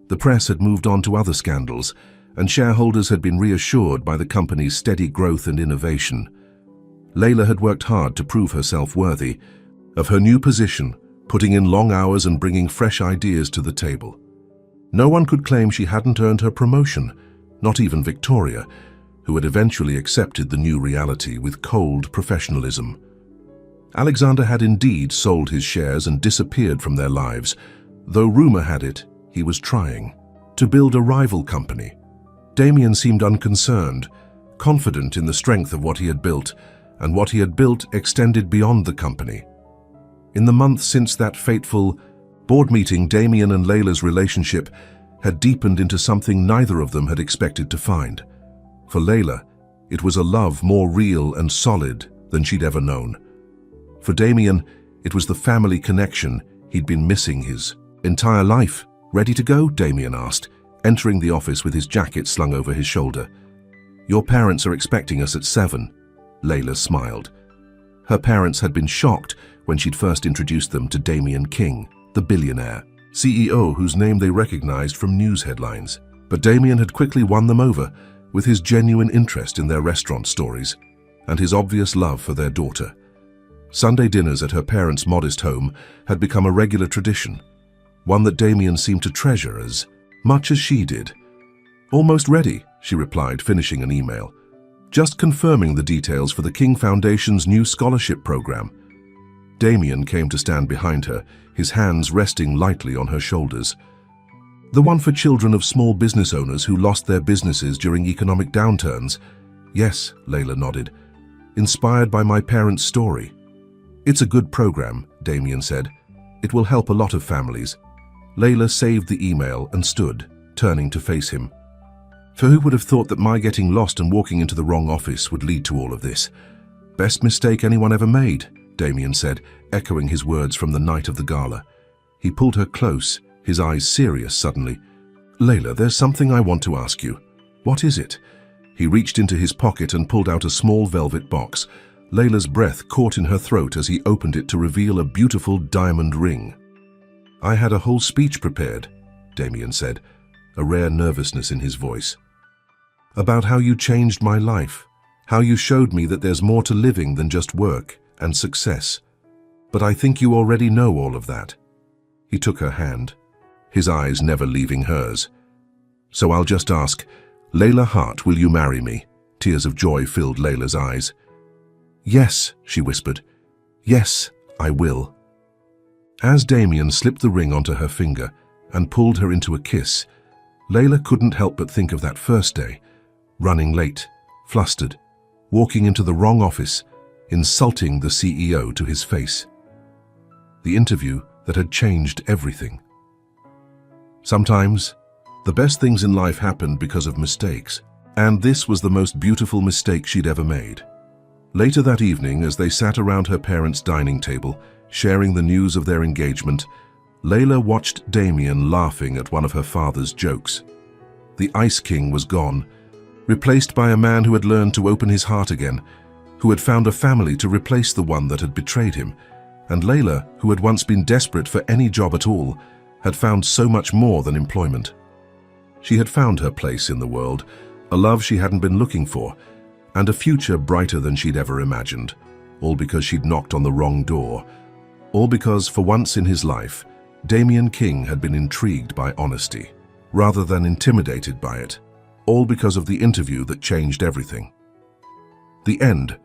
the press had moved on to other scandals, and shareholders had been reassured by the company's steady growth and innovation. Layla had worked hard to prove herself worthy of her new position, putting in long hours and bringing fresh ideas to the table. No one could claim she hadn't earned her promotion, not even Victoria, who had eventually accepted the new reality with cold professionalism. Alexander had indeed sold his shares and disappeared from their lives, though rumor had it he was trying to build a rival company. Damien seemed unconcerned, confident in the strength of what he had built, and what he had built extended beyond the company. In the months since that fateful board meeting, Damien and Layla's relationship had deepened into something neither of them had expected to find. For Layla, it was a love more real and solid than she'd ever known. For Damien, it was the family connection he'd been missing his entire life. "Ready to go?" Damien asked, entering the office with his jacket slung over his shoulder. "Your parents are expecting us at 7. Layla smiled. Her parents had been shocked when she'd first introduced them to Damien King, the billionaire CEO whose name they recognized from news headlines. But Damien had quickly won them over with his genuine interest in their restaurant stories and his obvious love for their daughter. Sunday dinners at her parents' modest home had become a regular tradition, one that Damien seemed to treasure as much as she did. "Almost ready," she replied, finishing an email. "Just confirming the details for the King Foundation's new scholarship program." Damien came to stand behind her, his hands resting lightly on her shoulders. "The one for children of small business owners who lost their businesses during economic downturns." "Yes," Layla nodded, "inspired by my parents' story." "It's a good program," Damien said. "It will help a lot of families." Layla saved the email and stood, turning to face him. "For who would have thought that my getting lost and walking into the wrong office would lead to all of this? Best mistake anyone ever made," Damien said, echoing his words from the night of the gala. He pulled her close, his eyes serious suddenly. "Layla, there's something I want to ask you." "What is it?" He reached into his pocket and pulled out a small velvet box. Layla's breath caught in her throat as he opened it to reveal a beautiful diamond ring. "I had a whole speech prepared," Damien said, a rare nervousness in his voice. "About how you changed my life, how you showed me that there's more to living than just work and success. But I think you already know all of that." He took her hand, his eyes never leaving hers. "So I'll just ask, Layla Hart, will you marry me?" Tears of joy filled Layla's eyes. "Yes," she whispered. "Yes, I will." As Damien slipped the ring onto her finger and pulled her into a kiss, Layla couldn't help but think of that first day, running late, flustered, walking into the wrong office, insulting the CEO to his face. The interview that had changed everything. Sometimes, the best things in life happened because of mistakes, and this was the most beautiful mistake she'd ever made. Later that evening, as they sat around her parents' dining table, sharing the news of their engagement, Layla watched Damien laughing at one of her father's jokes. The Ice King was gone, replaced by a man who had learned to open his heart again, who had found a family to replace the one that had betrayed him, and Layla, who had once been desperate for any job at all, had found so much more than employment. She had found her place in the world, a love she hadn't been looking for, and a future brighter than she'd ever imagined, all because she'd knocked on the wrong door, all because, for once in his life, Damien King had been intrigued by honesty, rather than intimidated by it, all because of the interview that changed everything. The end